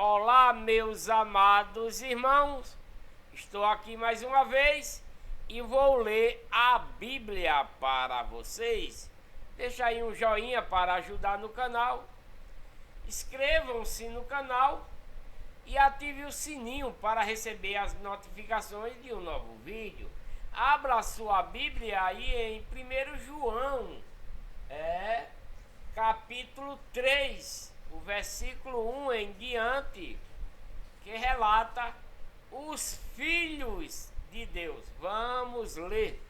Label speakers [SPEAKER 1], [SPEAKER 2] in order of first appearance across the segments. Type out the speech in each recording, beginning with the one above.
[SPEAKER 1] Olá, meus amados irmãos, estou aqui mais uma vez e vou ler a Bíblia para vocês. Deixa aí um joinha para ajudar no canal, inscrevam-se no canal e ative o sininho para receber as notificações de um novo vídeo. Abra sua Bíblia aí em 1 João, capítulo 3. O versículo 1 em diante, que relata os filhos de Deus. Vamos ler.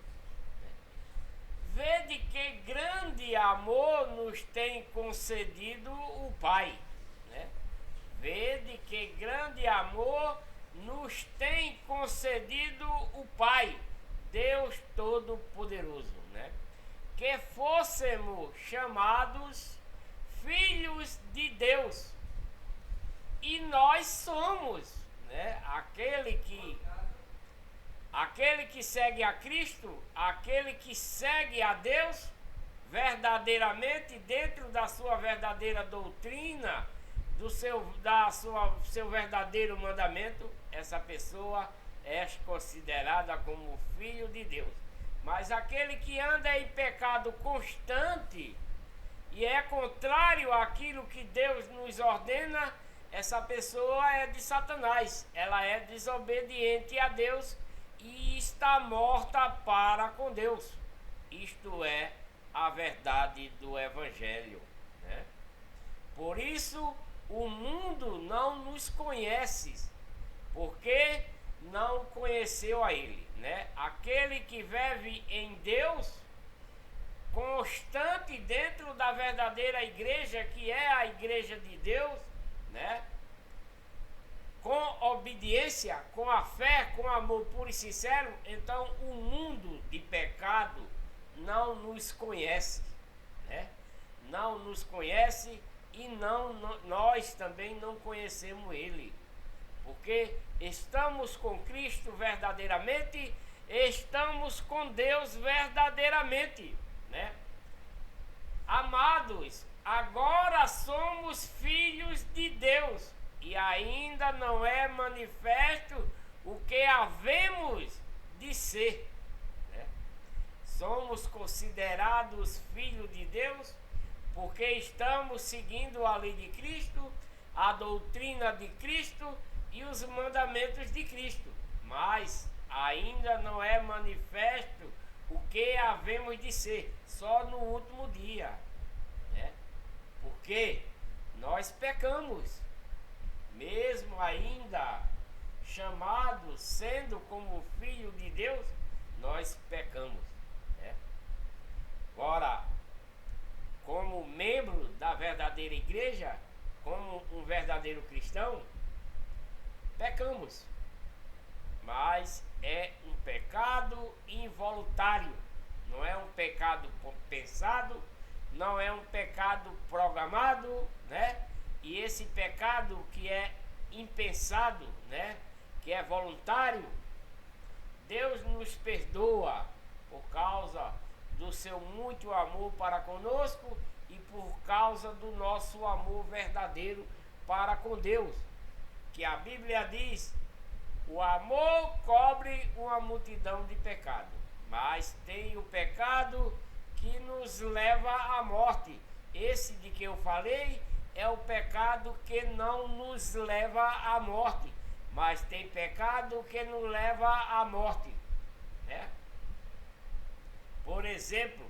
[SPEAKER 1] Vede que grande amor nos tem concedido o Pai. Vede que grande amor nos tem concedido o Pai, Deus Todo-Poderoso, que fôssemos chamados filhos de Deus, e nós somos, aquele que segue a Cristo, aquele que segue a Deus verdadeiramente dentro da sua verdadeira doutrina, do seu verdadeiro mandamento, essa pessoa é considerada como filho de Deus. Mas aquele que anda em pecado constante e é contrário àquilo que Deus nos ordena, essa pessoa é de Satanás. Ela é desobediente a Deus e está morta para com Deus. Isto é a verdade do Evangelho, Por isso o mundo não nos conhece, porque não conheceu a Ele, Aquele que vive em Deus, constante dentro da verdadeira igreja, que é a igreja de Deus, com obediência, com a fé, com amor puro e sincero, então o mundo de pecado não nos conhece, não nos conhece, e nós também não conhecemos Ele, porque estamos com Cristo verdadeiramente, estamos com Deus verdadeiramente, Amados, agora somos filhos de Deus, e ainda não é manifesto o que havemos de ser, Somos considerados filhos de Deus porque estamos seguindo a lei de Cristo, a doutrina de Cristo e os mandamentos de Cristo, mas ainda não é manifesto o que havemos de ser, só no último dia, porque nós pecamos, mesmo ainda chamados, sendo como filho de Deus, nós pecamos, Ora, como membro da verdadeira igreja, como um verdadeiro cristão, pecamos, mas é um pecado involuntário, não é um pecado pensado, não é um pecado programado, E esse pecado que é impensado, que é voluntário, Deus nos perdoa por causa do seu muito amor para conosco e por causa do nosso amor verdadeiro para com Deus, que a Bíblia diz: o amor cobre uma multidão de pecados, mas tem o pecado que nos leva à morte. Esse de que eu falei é o pecado que não nos leva à morte, mas tem pecado que nos leva à morte, Por exemplo,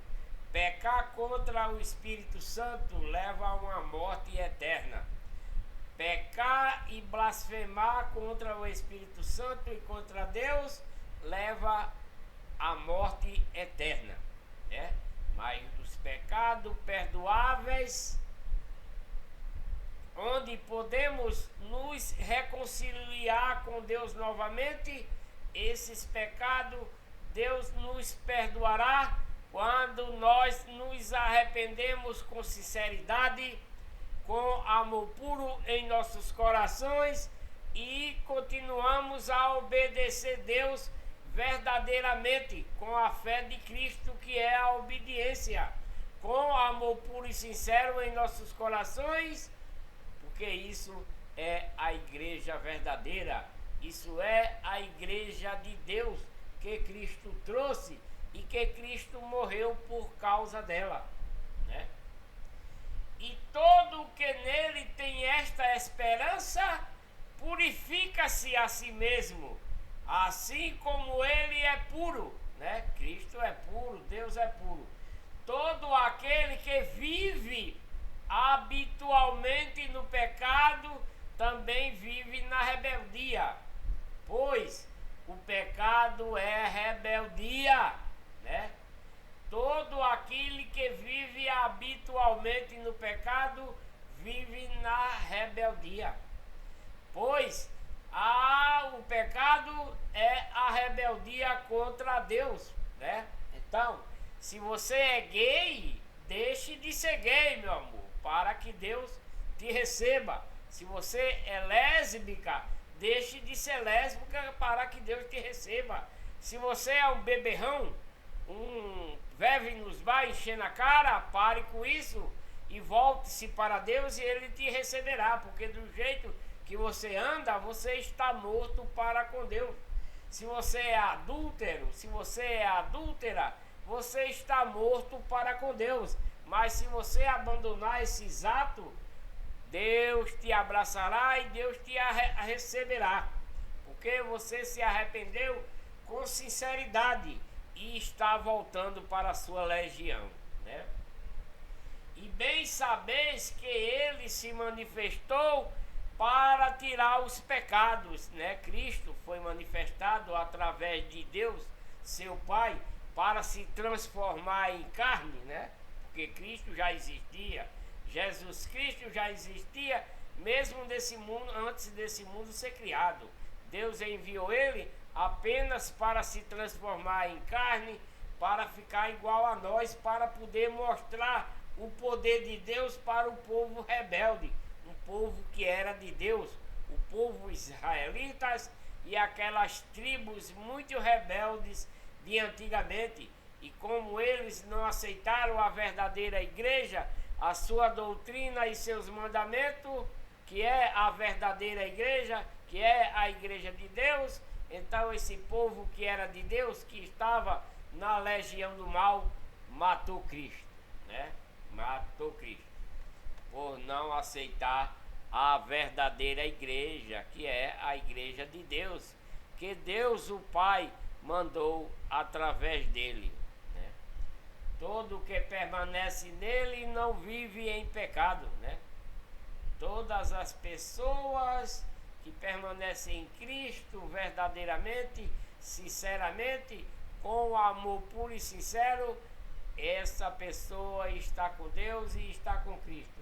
[SPEAKER 1] pecar contra o Espírito Santo leva a uma morte eterna. Pecar e blasfemar contra o Espírito Santo e contra Deus leva à morte eterna, Mas os pecados perdoáveis, onde podemos nos reconciliar com Deus novamente, esses pecados Deus nos perdoará quando nós nos arrependemos com sinceridade, com amor puro em nossos corações e continuamos a obedecer Deus verdadeiramente com a fé de Cristo, que é a obediência, com amor puro e sincero em nossos corações, porque isso é a igreja verdadeira. Isso é a igreja de Deus que Cristo trouxe e que Cristo morreu por causa dela, né? E todo o que nele tem esta esperança purifica-se a si mesmo, assim como ele é puro, né? Cristo é puro, Deus é puro. Todo aquele que vive habitualmente no pecado também vive na rebeldia, pois o pecado é rebeldia, né? Todo aquele que vive habitualmente no pecado vive na rebeldia, pois o pecado é a rebeldia contra Deus, né? Então, se você é gay, deixe de ser gay, meu amor, para que Deus te receba. Se você é lésbica, deixe de ser lésbica para que Deus te receba. Se você é um beberrão, vive nos vai encher na cara, pare com isso e volte-se para Deus e Ele te receberá, porque do jeito que você anda, você está morto para com Deus. Se você é adúltero, se você é adúltera, você está morto para com Deus. Mas se você abandonar esses atos, Deus te abraçará e Deus te receberá, porque você se arrependeu com sinceridade e está voltando para a sua legião, né? E bem sabeis que ele se manifestou para tirar os pecados, né? Cristo foi manifestado através de Deus, seu Pai, para se transformar em carne, né? Porque Cristo já existia, Jesus Cristo já existia, mesmo desse mundo, antes desse mundo ser criado. Deus enviou ele apenas para se transformar em carne, para ficar igual a nós, para poder mostrar o poder de Deus para o povo rebelde, um povo que era de Deus, o povo israelitas e aquelas tribos muito rebeldes de antigamente. E como eles não aceitaram a verdadeira igreja, a sua doutrina e seus mandamentos, que é a verdadeira igreja, que é a igreja de Deus, então esse povo que era de Deus, que estava na legião do mal, matou Cristo, né? Matou Cristo, por não aceitar a verdadeira igreja, que é a igreja de Deus, que Deus o Pai mandou através dele, né? Todo que permanece nele não vive em pecado, né? Todas as pessoas que permanecem em Cristo verdadeiramente, sinceramente, com amor puro e sincero, essa pessoa está com Deus e está com Cristo.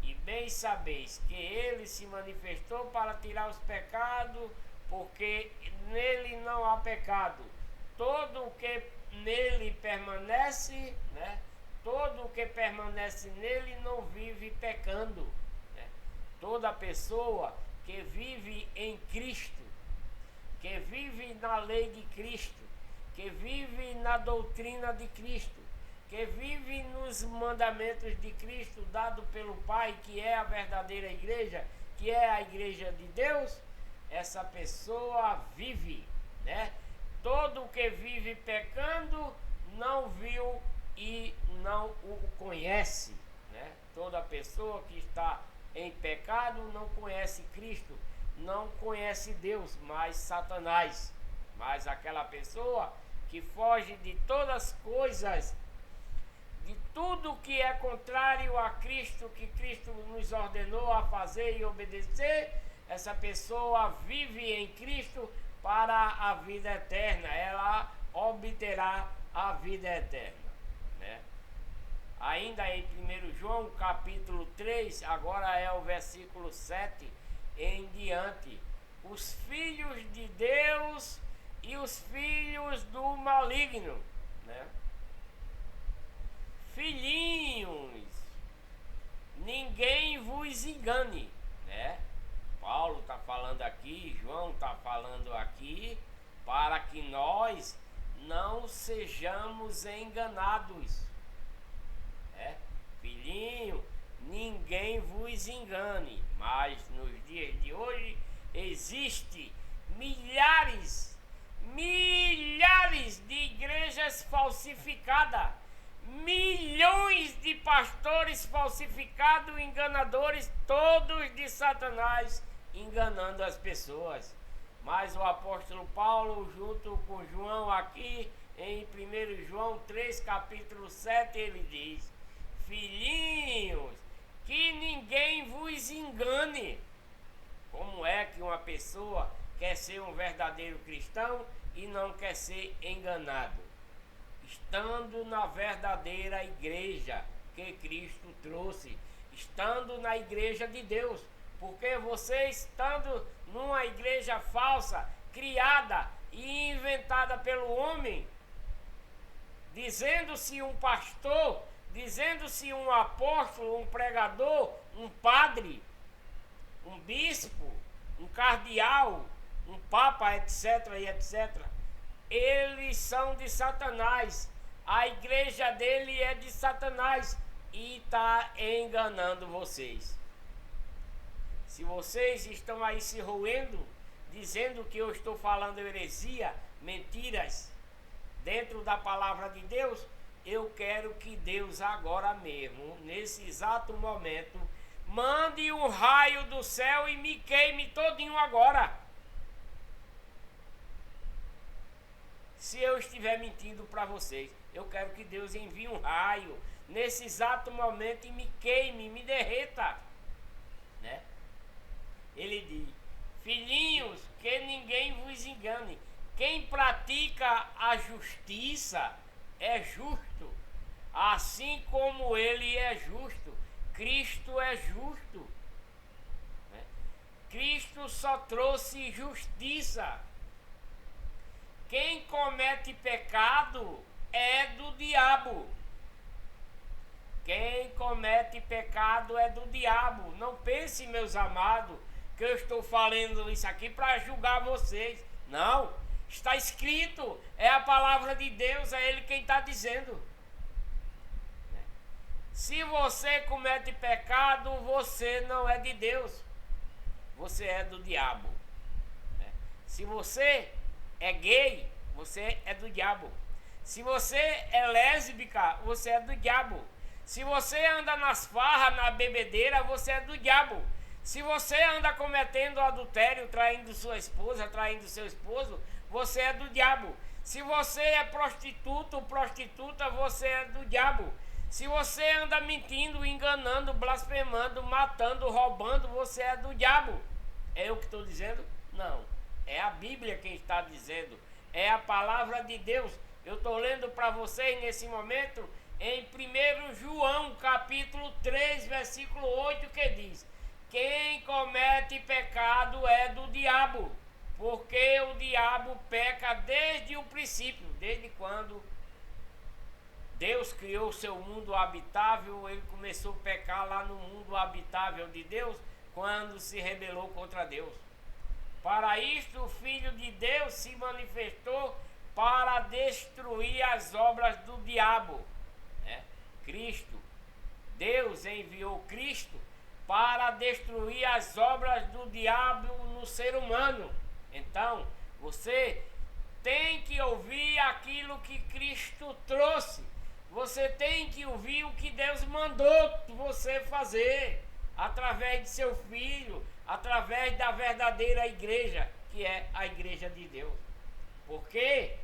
[SPEAKER 1] E bem sabeis que ele se manifestou para tirar os pecados, porque nele não há pecado. Todo o que nele permanece, né? Todo o que permanece nele não vive pecando, né? Toda pessoa que vive em Cristo, que vive na lei de Cristo, que vive na doutrina de Cristo, que vive nos mandamentos de Cristo dado pelo Pai, que é a verdadeira igreja, que é a igreja de Deus, essa pessoa vive, né? Todo que vive pecando não viu e não o conhece, né? Toda pessoa que está em pecado não conhece Cristo, não conhece Deus, mas Satanás. Mas aquela pessoa que foge de todas as coisas, de tudo que é contrário a Cristo, que Cristo nos ordenou a fazer e obedecer, essa pessoa vive em Cristo para a vida eterna, ela obterá a vida eterna, né? Ainda em 1 João capítulo 3, agora é o versículo 7 em diante: os filhos de Deus e os filhos do maligno, né? Filhinhos, ninguém vos engane, né? Paulo está falando aqui, João está falando aqui, para que nós não sejamos enganados, né? Filhinho, ninguém vos engane, mas nos dias existe milhares de igrejas falsificadas, milhões de pastores falsificados, enganadores, todos de Satanás, enganando as pessoas. Mas o apóstolo Paulo, junto com João aqui, em 1 João 3, capítulo 7, ele diz: filhinhos, que ninguém vos engane. Como é que uma pessoa quer ser um verdadeiro cristão e não quer ser enganado? Estando na verdadeira igreja que Cristo trouxe, estando na igreja de Deus. Porque você estando numa igreja falsa, criada e inventada pelo homem, dizendo-se um pastor, dizendo-se um apóstolo, um pregador, um padre, um bispo, um cardeal, um papa, etc. e etc. Eles são de Satanás. A igreja dele é de Satanás e está enganando vocês. Se vocês estão aí se roendo, dizendo que eu estou falando heresia, mentiras, dentro da palavra de Deus, eu quero que Deus agora mesmo, nesse exato momento, mande um raio do céu e me queime todinho agora. Se eu estiver mentindo para vocês, eu quero que Deus envie um raio nesse exato momento e me queime, me derreta, né? Ele diz: filhinhos, que ninguém vos engane. Quem pratica a justiça é justo, assim como ele é justo. Cristo é justo, né? Cristo só trouxe justiça. Quem comete pecado é do diabo. Quem comete pecado é do diabo. Não pense, meus amados, que eu estou falando isso aqui para julgar vocês. Não, está escrito, é a palavra de Deus, é Ele quem está dizendo. Se você comete pecado, você não é de Deus, você é do diabo. Se você é gay, você é do diabo. Se você é lésbica, você é do diabo. Se você anda nas farras, na bebedeira, você é do diabo. Se você anda cometendo adultério, traindo sua esposa, traindo seu esposo, você é do diabo. Se você é prostituto, prostituta, você é do diabo. Se você anda mentindo, enganando, blasfemando, matando, roubando, você é do diabo. É eu que estou dizendo? Não. É a Bíblia quem está dizendo. É a palavra de Deus. Eu estou lendo para vocês nesse momento em 1 João capítulo 3, versículo 8, que diz: quem comete pecado é do diabo, porque o diabo peca desde o princípio. Desde quando Deus criou o seu mundo habitável, ele começou a pecar lá no mundo habitável de Deus, quando se rebelou contra Deus. Para isto o Filho de Deus se manifestou para destruir as obras do diabo, né? Cristo, Deus enviou Cristo para destruir as obras do diabo no ser humano. Então, você tem que ouvir aquilo que Cristo trouxe. Você tem que ouvir o que Deus mandou você fazer, através de seu Filho, através da verdadeira igreja, que é a igreja de Deus. Porque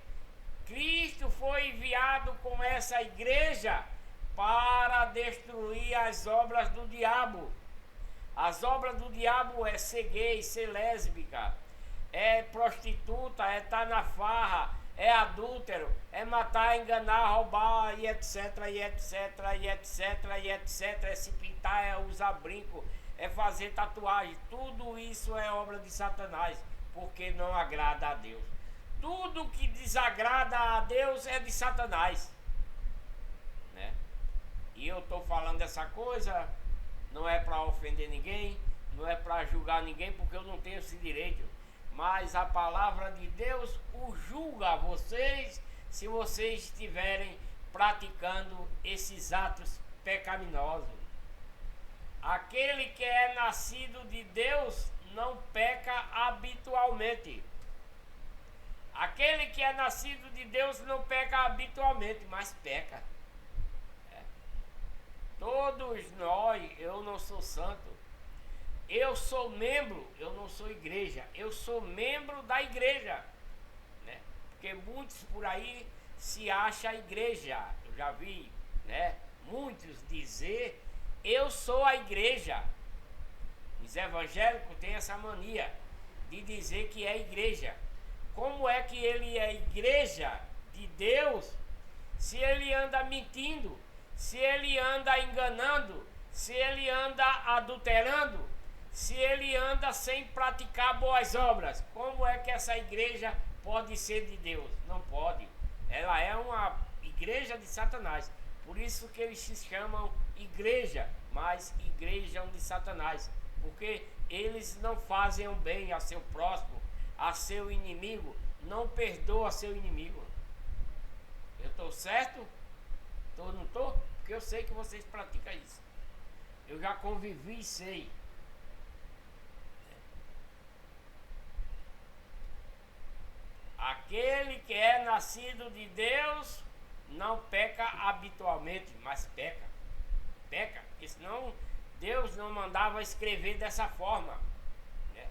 [SPEAKER 1] Cristo foi enviado com essa igreja para destruir as obras do diabo. As obras do diabo é ser gay, ser lésbica, é prostituta, é estar na farra, é adúltero, é matar, enganar, roubar, e etc, e etc, e etc, e etc, é se pintar, é usar brinco, é fazer tatuagem. Tudo isso é obra de Satanás, porque não agrada a Deus. Tudo que desagrada a Deus é de Satanás, né? E eu estou falando essa coisa, não é para ofender ninguém, não é para julgar ninguém, porque eu não tenho esse direito. Mas a palavra de Deus o julga vocês, se vocês estiverem praticando esses atos pecaminosos. Aquele que é nascido de Deus não peca habitualmente. Aquele que é nascido de Deus não peca habitualmente, mas peca. Todos nós, eu não sou santo. Eu sou membro, eu não sou igreja. Eu sou membro da igreja, né? Porque muitos por aí se acham a igreja. Eu já vi, né, muitos dizer: eu sou a igreja. Os evangélicos têm essa mania de dizer que é igreja. Como é que ele é igreja de Deus se ele anda mentindo, se ele anda enganando, se ele anda adulterando, se ele anda sem praticar boas obras? Como é que essa igreja pode ser de Deus? Não pode. Ela é uma igreja de Satanás. Por isso que eles se chamam igreja, mas igreja de Satanás. Porque eles não fazem o bem a seu próximo, a seu inimigo, não perdoa seu inimigo. Eu estou certo? Não estou? Porque eu sei que vocês praticam isso. Eu já convivi e sei. Aquele que é nascido de Deus não peca habitualmente, mas peca. Peca, porque senão Deus não mandava escrever dessa forma, né?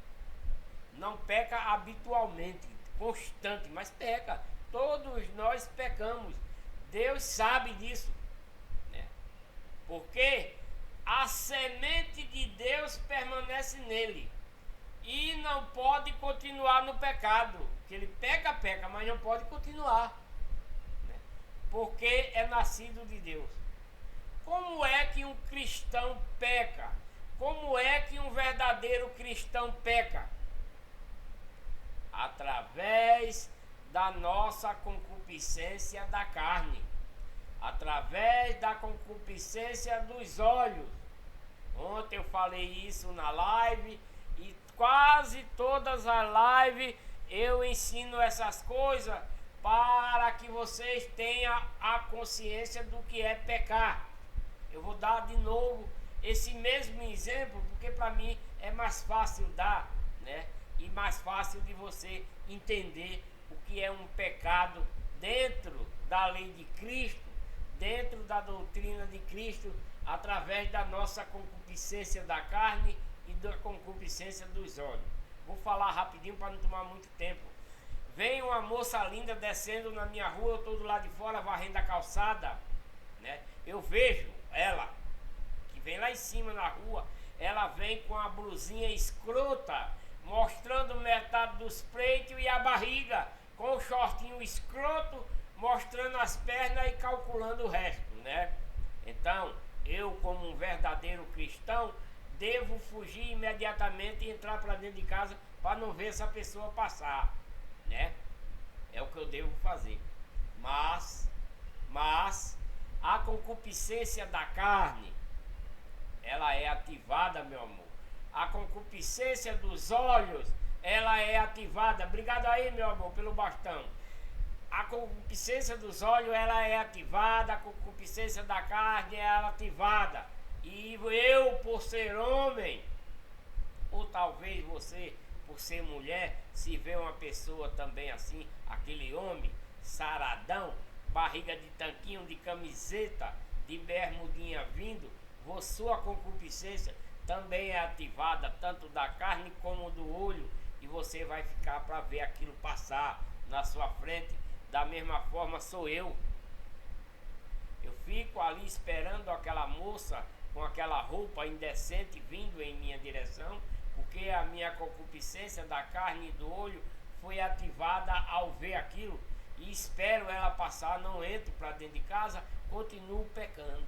[SPEAKER 1] Não peca habitualmente, constante, mas peca. Todos nós pecamos. Deus sabe disso, né? Porque a semente de Deus permanece nele e não pode continuar no pecado. Que ele peca, mas não pode continuar, né? Porque é nascido de Deus. Como é que um cristão peca? Como é que um verdadeiro cristão peca? Através da nossa concupiscência da carne, através da concupiscência dos olhos. Ontem eu falei isso na live e quase todas as lives eu ensino essas coisas para que vocês tenham a consciência do que é pecar. Eu vou dar de novo esse mesmo exemplo, porque para mim é mais fácil dar, né? E mais fácil de você entender o que é um pecado dentro da lei de Cristo, dentro da doutrina de Cristo, através da nossa concupiscência da carne e da concupiscência dos olhos. Vou falar rapidinho para não tomar muito tempo. Vem uma moça linda descendo na minha rua, eu estou do lado de fora varrendo a calçada, né? Eu vejo ela, que vem lá em cima na rua, ela vem com a blusinha escrota, mostrando metade dos peitos e a barriga, com o shortinho escroto, mostrando as pernas e calculando o resto, né? Então, eu como um verdadeiro cristão, devo fugir imediatamente e entrar para dentro de casa para não ver essa pessoa passar, né? É o que eu devo fazer. Mas a concupiscência da carne, ela é ativada, meu amor. A concupiscência dos olhos, ela é ativada. Obrigado aí, meu amor, pelo bastão. A concupiscência dos olhos, ela é ativada. A concupiscência da carne, ela é ativada. E eu, por ser homem, ou talvez você, por ser mulher, se vê uma pessoa também assim, aquele homem saradão, barriga de tanquinho, de camiseta, de bermudinha vindo, sua concupiscência também é ativada, tanto da carne como do olho, e você vai ficar para ver aquilo passar na sua frente. Da mesma forma sou eu. Eu fico ali esperando aquela moça com aquela roupa indecente vindo em minha direção, porque a minha concupiscência da carne e do olho foi ativada ao ver aquilo, e espero ela passar, não entro para dentro de casa, continuo pecando,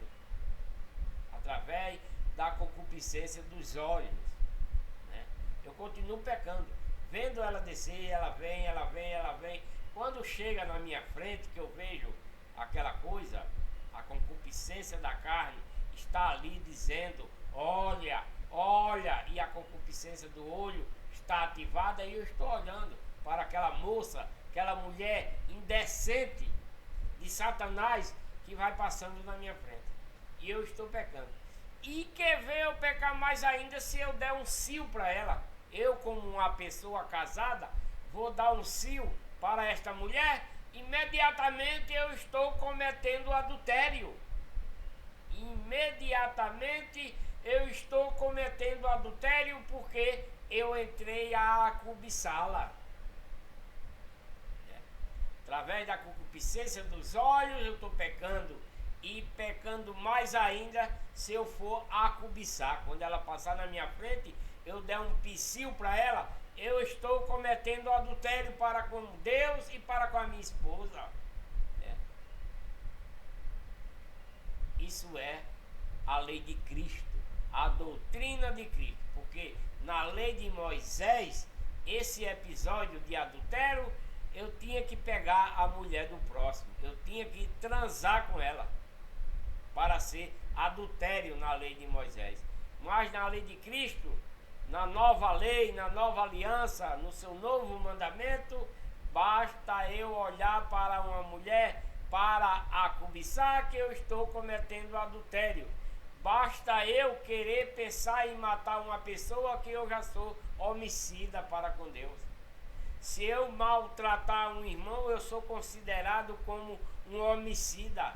[SPEAKER 1] através da concupiscência dos olhos, né? Eu continuo pecando, vendo ela descer, ela vem, quando chega na minha frente, que eu vejo aquela coisa, a concupiscência da carne está ali dizendo, olha, e a concupiscência do olho está ativada, e eu estou olhando para aquela moça, aquela mulher indecente de Satanás que vai passando na minha frente, e eu estou pecando. E quer ver eu pecar mais ainda se eu der um cio para ela? eu como uma pessoa casada, vou dar um cio para esta mulher, imediatamente eu estou cometendo adultério. Imediatamente eu estou cometendo adultério porque eu entrei a cobiçá-la. Através da concupiscência dos olhos eu estou pecando. E pecando mais ainda se eu for a cobiçar. Quando ela passar na minha frente, eu der um psiu para ela, eu estou cometendo adultério para com Deus e para com a minha esposa. Isso é a lei de Cristo, a doutrina de Cristo. Porque na lei de Moisés, esse episódio de adultério, eu tinha que pegar a mulher do próximo, eu tinha que transar com ela para ser adultério na lei de Moisés. Mas na lei de Cristo, na nova lei, na nova aliança, no seu novo mandamento, basta eu olhar para uma mulher para a cobiçar que eu estou cometendo adultério. Basta eu querer pensar em matar uma pessoa que eu já sou homicida para com Deus. Se eu maltratar um irmão, eu sou considerado como um homicida.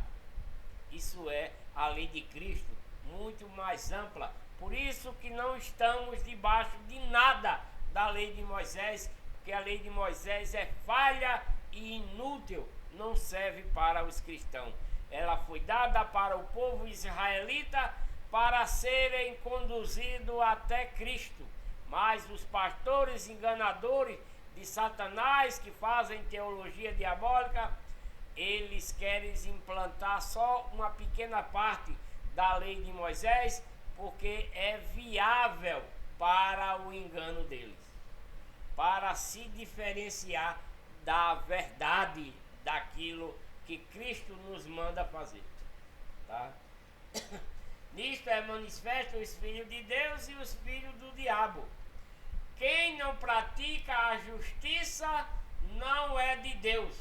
[SPEAKER 1] Isso é a lei de Cristo, muito mais ampla. Por isso que não estamos debaixo de nada da lei de Moisés, porque a lei de Moisés é falha e inútil, não serve para os cristãos. Ela foi dada para o povo israelita para serem conduzidos até Cristo. Mas os pastores enganadores de Satanás, que fazem teologia diabólica, eles querem implantar só uma pequena parte da lei de Moisés, porque é viável para o engano deles, para se diferenciar da verdade, daquilo que Cristo nos manda fazer, tá? Nisto é manifesto os filhos de Deus e os filhos do diabo. Quem não pratica a justiça não é de Deus,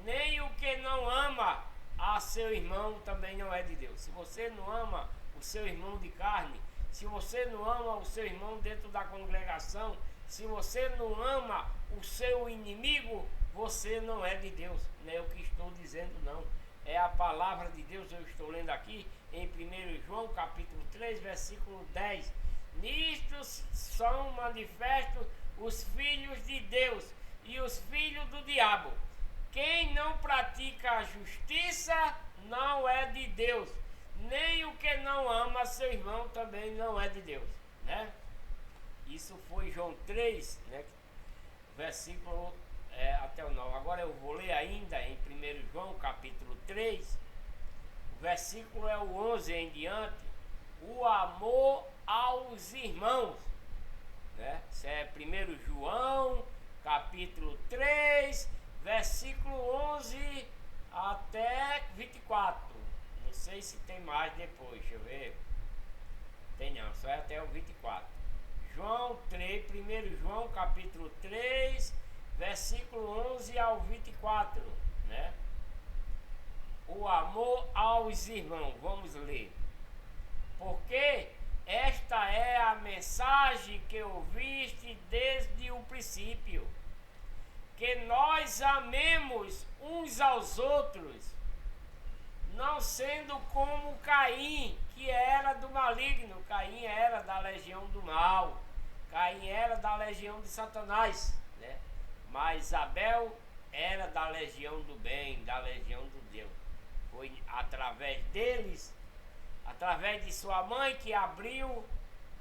[SPEAKER 1] nem o que não ama a seu irmão também não é de Deus. Se você não ama o seu irmão de carne, se você não ama o seu irmão dentro da congregação, se você não ama o seu inimigo, você não é de Deus. Não é o que estou dizendo, não. É a palavra de Deus, eu estou lendo aqui em 1 João capítulo 3, versículo 10. Nisto são manifestos os filhos de Deus e os filhos do diabo. Quem não pratica a justiça não é de Deus, nem o que não ama seu irmão também não é de Deus, né? Isso foi João 3, né? Versículo até o 9. Agora eu vou ler ainda em 1 João capítulo 3, o versículo é o 11 em diante. O amor aos irmãos, né? Isso é 1 João capítulo 3, versículo 11 até 24. Não sei se tem mais depois, deixa eu ver. Tem não, só é até o 24. João 3, 1 João capítulo 3, versículo 11 ao 24, né? O amor aos irmãos, vamos ler. Porque esta é a mensagem que ouviste desde o princípio, que nós amemos uns aos outros, não sendo como Caim, que era do maligno. Caim era da legião do mal, Caim era da legião de Satanás, né? Mas Abel era da legião do bem, da legião do Deus. Foi através deles, através de sua mãe, que abriu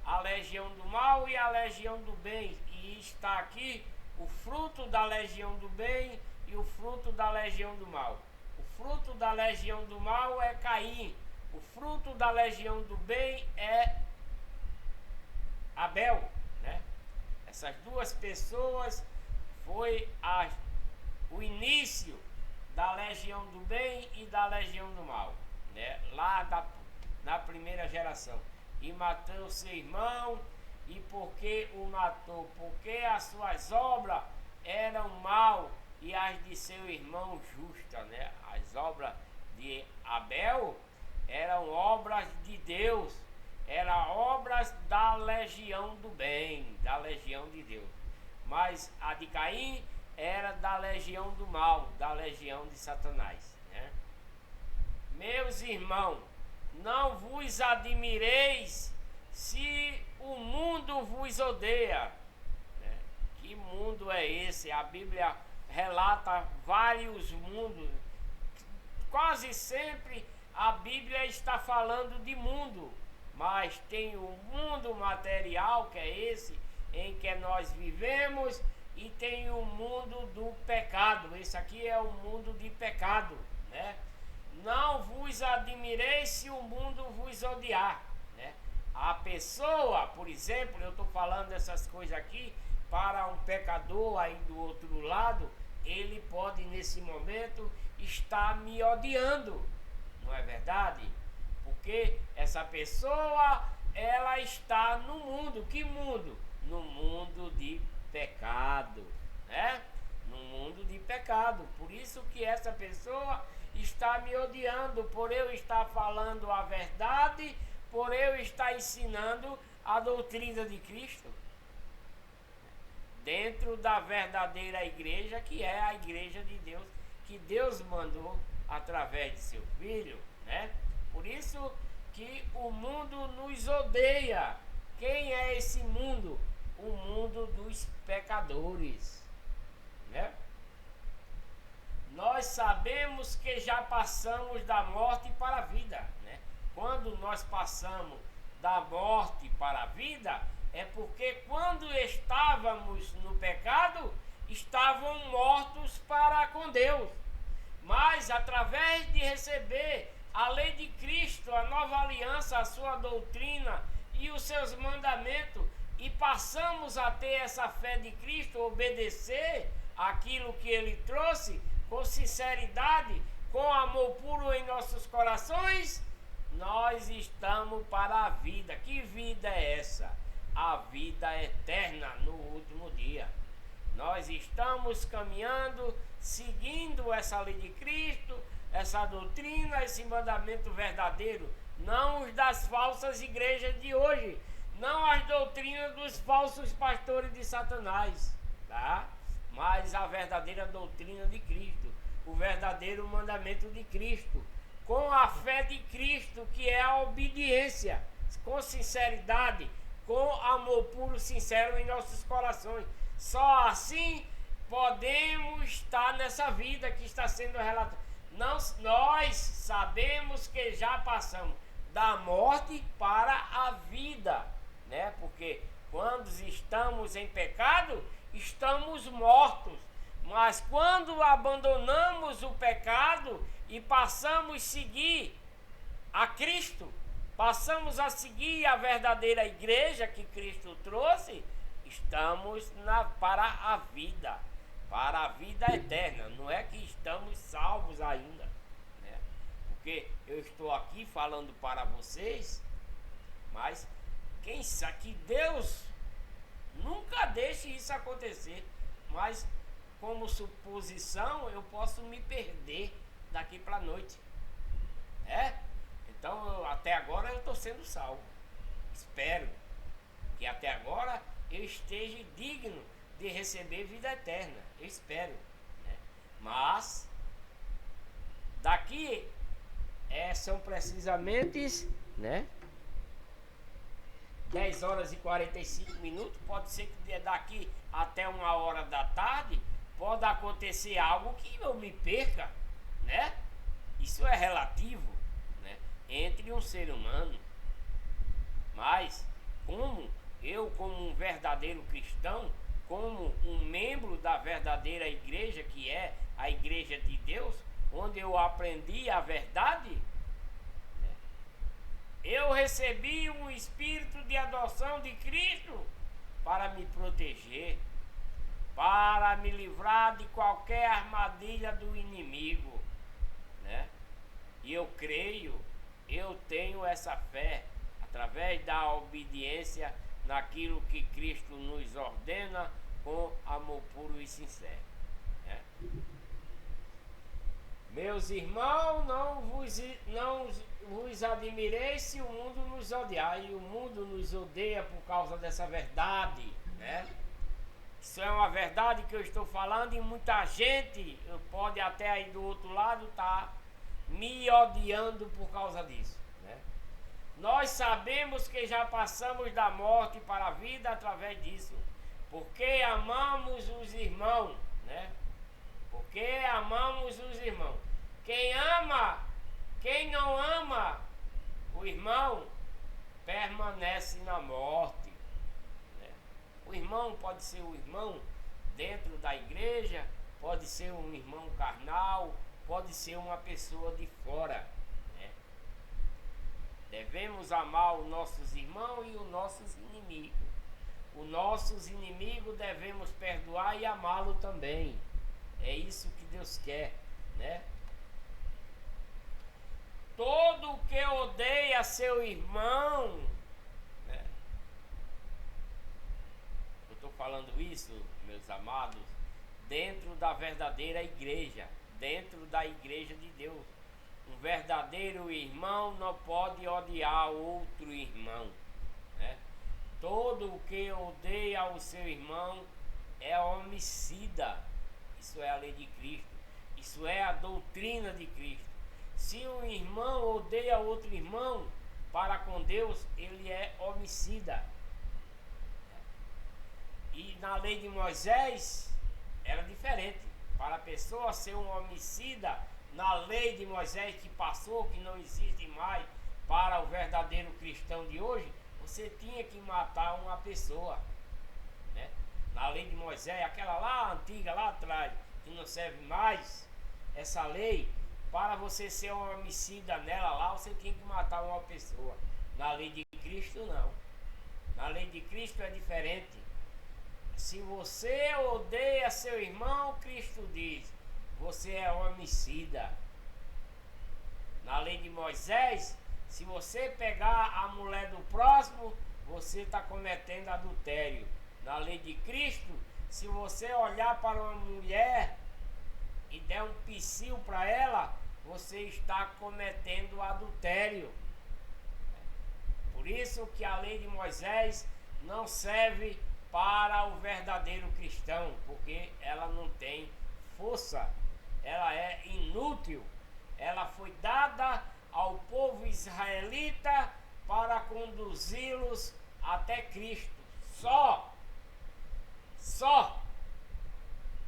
[SPEAKER 1] a legião do mal e a legião do bem. E está aqui o fruto da legião do bem e o fruto da legião do mal. O fruto da legião do mal é Caim. O fruto da legião do bem é Abel, né? Essas duas pessoas foi o início da legião do bem e da legião do mal, né? Lá na primeira geração. E matou seu irmão. E por que o matou? Porque as suas obras eram mal e as de seu irmão justa, né? As obras de Abel eram obras de Deus Era obras da legião do bem, da legião de Deus. Mas a de Caim era da legião do mal, da legião de Satanás, né? Meus irmãos, não vos admireis se o mundo vos odeia, né? Que mundo é esse? A Bíblia relata vários mundos. Quase sempre a Bíblia está falando de mundo, mas tem o mundo material, que é esse em que nós vivemos, e tem o mundo do pecado. Esse aqui é o mundo de pecado, né? Não vos admireis se o mundo vos odiar, né? A pessoa, por exemplo, eu estou falando essas coisas aqui para um pecador aí do outro lado, ele pode nesse momento estar me odiando, não é verdade? Porque essa pessoa, ela está no mundo. Que mundo? No mundo de pecado, né? No mundo de pecado. Por isso que essa pessoa está me odiando, por eu estar falando a verdade, por eu estar ensinando a doutrina de Cristo, dentro da verdadeira igreja, que é a igreja de Deus, que Deus mandou através de seu Filho, né? Por isso que o mundo nos odeia. Quem é esse mundo? O mundo dos pecadores, né? Nós sabemos que já passamos da morte para a vida, né? Quando nós passamos da morte para a vida, é porque quando estávamos no pecado, estavam mortos para com Deus. Mas através de receber a lei de Cristo, a nova aliança, a sua doutrina e os seus mandamentos, e passamos a ter essa fé de Cristo, obedecer aquilo que ele trouxe, com sinceridade, com amor puro em nossos corações, nós estamos para a vida. Que vida é essa? A vida eterna no último dia. Nós estamos caminhando, seguindo essa lei de Cristo, essa doutrina, esse mandamento verdadeiro, não os das falsas igrejas de hoje, não as doutrinas dos falsos pastores de Satanás, tá? Mas a verdadeira doutrina de Cristo, o verdadeiro mandamento de Cristo, com a fé de Cristo, que é a obediência, com sinceridade, com amor puro, sincero em nossos corações. Só assim podemos estar nessa vida que está sendo relatada. Nós sabemos que já passamos da morte para a vida, né? Porque quando estamos em pecado, estamos mortos. Mas quando abandonamos o pecado e passamos a seguir a Cristo, passamos a seguir a verdadeira igreja que Cristo trouxe, estamos para a vida eterna. Não é que estamos salvos ainda, né? Porque eu estou aqui falando para vocês, mas quem sabe que Deus nunca deixe isso acontecer, mas como suposição eu posso me perder daqui para a noite, então até agora eu estou sendo salvo. Espero que até agora eu esteja digno de receber vida eterna. Eu espero, né? Mas daqui são precisamente, né, 10 horas e 45 minutos. Pode ser que daqui até 1 hora da tarde pode acontecer algo que eu me perca, né? Isso é relativo, né, entre um ser humano. Mas como um verdadeiro cristão, como um membro da verdadeira igreja, que é a igreja de Deus, onde eu aprendi a verdade, né, eu recebi um espírito de adoção de Cristo para me proteger, para me livrar de qualquer armadilha do inimigo, né? E eu creio, eu tenho essa fé, através da obediência naquilo que Cristo nos ordena, com amor puro e sincero, né? Meus irmãos, não vos admireis se o mundo nos odiar. E o mundo nos odeia por causa dessa verdade, né? Isso é uma verdade que eu estou falando, e muita gente pode até aí do outro lado estar me odiando por causa disso, né? Nós sabemos que já passamos da morte para a vida através disso, porque amamos os irmãos, né? Porque amamos os irmãos. Quem não ama o irmão, permanece na morte, né? O irmão pode ser o irmão dentro da igreja, pode ser um irmão carnal, pode ser uma pessoa de fora, né? Devemos amar os nossos irmãos e os nossos inimigos. Os nossos inimigos devemos perdoar e amá-lo também. É isso que Deus quer, né? Todo que odeia seu irmão, né? Eu estou falando isso, meus amados, dentro da verdadeira igreja, dentro da igreja de Deus. Um verdadeiro irmão não pode odiar outro irmão, né? Todo o que odeia o seu irmão é homicida. Isso é a lei de Cristo. Isso é a doutrina de Cristo. Se um irmão odeia outro irmão, para com Deus ele é homicida. E na lei de Moisés era diferente. Para a pessoa ser um homicida, na lei de Moisés que passou, que não existe mais para o verdadeiro cristão de hoje, você tinha que matar uma pessoa, né? Na lei de Moisés, aquela lá antiga, lá atrás, que não serve mais, essa lei, para você ser um homicida nela lá, você tinha que matar uma pessoa. Na lei de Cristo não. Na lei de Cristo é diferente. Se você odeia seu irmão, Cristo diz, você é homicida. Na lei de Moisés, se você pegar a mulher do próximo, você está cometendo adultério. Na lei de Cristo, se você olhar para uma mulher e der um psiu para ela, você está cometendo adultério. Por isso que a lei de Moisés não serve para o verdadeiro cristão, porque ela não tem força, ela é inútil. Ela foi dada ao povo israelita para conduzi-los até Cristo. Só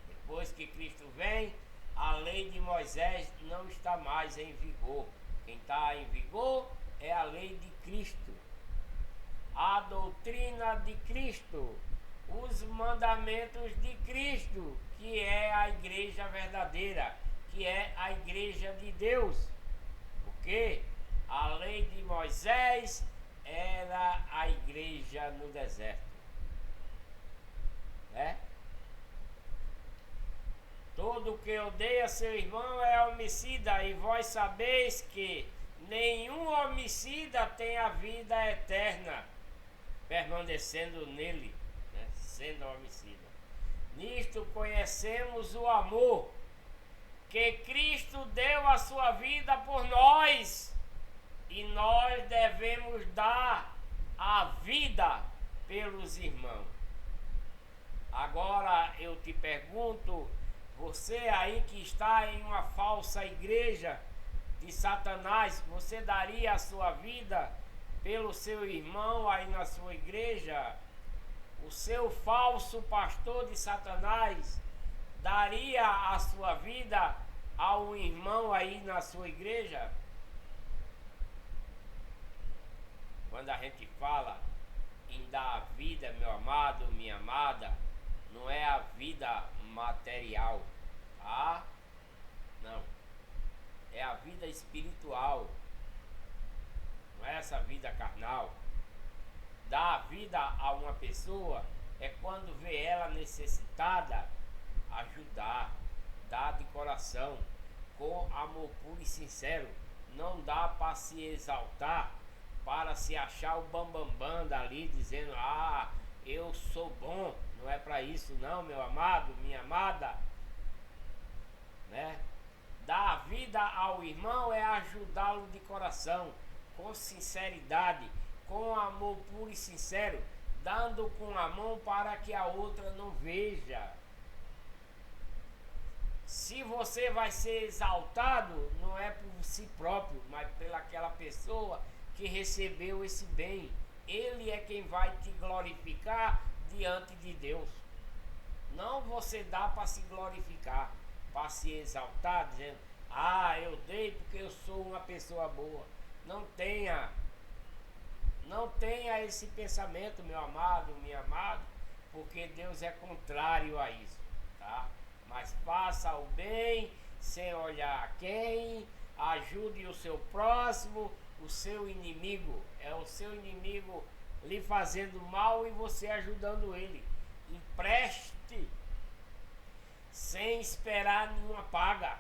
[SPEAKER 1] depois que Cristo vem, a lei de Moisés não está mais em vigor. Quem está em vigor é a lei de Cristo, a doutrina de Cristo, os mandamentos de Cristo, que é a igreja verdadeira, que é a igreja de Deus. Porque a lei de Moisés era a igreja no deserto, né? Todo que odeia seu irmão é homicida, e vós sabeis que nenhum homicida tem a vida eterna, permanecendo nele, né? Sendo homicida. Nisto conhecemos o amor, que Cristo deu a sua vida por nós, e nós devemos dar a vida pelos irmãos. Agora eu te pergunto, você aí que está em uma falsa igreja de Satanás, você daria a sua vida pelo seu irmão aí na sua igreja? O seu falso pastor de Satanás daria a sua vida ao irmão aí na sua igreja? Quando a gente fala em dar a vida, meu amado, minha amada, não é a vida material, tá? Não. É a vida espiritual. Não é essa vida carnal. Dar a vida a uma pessoa é quando vê ela necessitada, ajudar, dar de coração, com amor puro e sincero. Não dá para se exaltar, para se achar o bambambam dali, dizendo, eu sou bom. Não é para isso não, meu amado, minha amada, né? Dar vida ao irmão é ajudá-lo de coração, com sinceridade, com amor puro e sincero, dando com a mão para que a outra não veja. Se você vai ser exaltado, não é por si próprio, mas pelaquela pessoa que recebeu esse bem. Ele é quem vai te glorificar diante de Deus. Não você dá para se glorificar, para se exaltar, dizendo: ah, eu dei porque eu sou uma pessoa boa. Não tenha esse pensamento, meu amado, minha amada, porque Deus é contrário a isso, tá? Mas faça o bem sem olhar a quem, ajude o seu próximo, o seu inimigo. É o seu inimigo lhe fazendo mal e você ajudando ele. Empreste sem esperar nenhuma paga.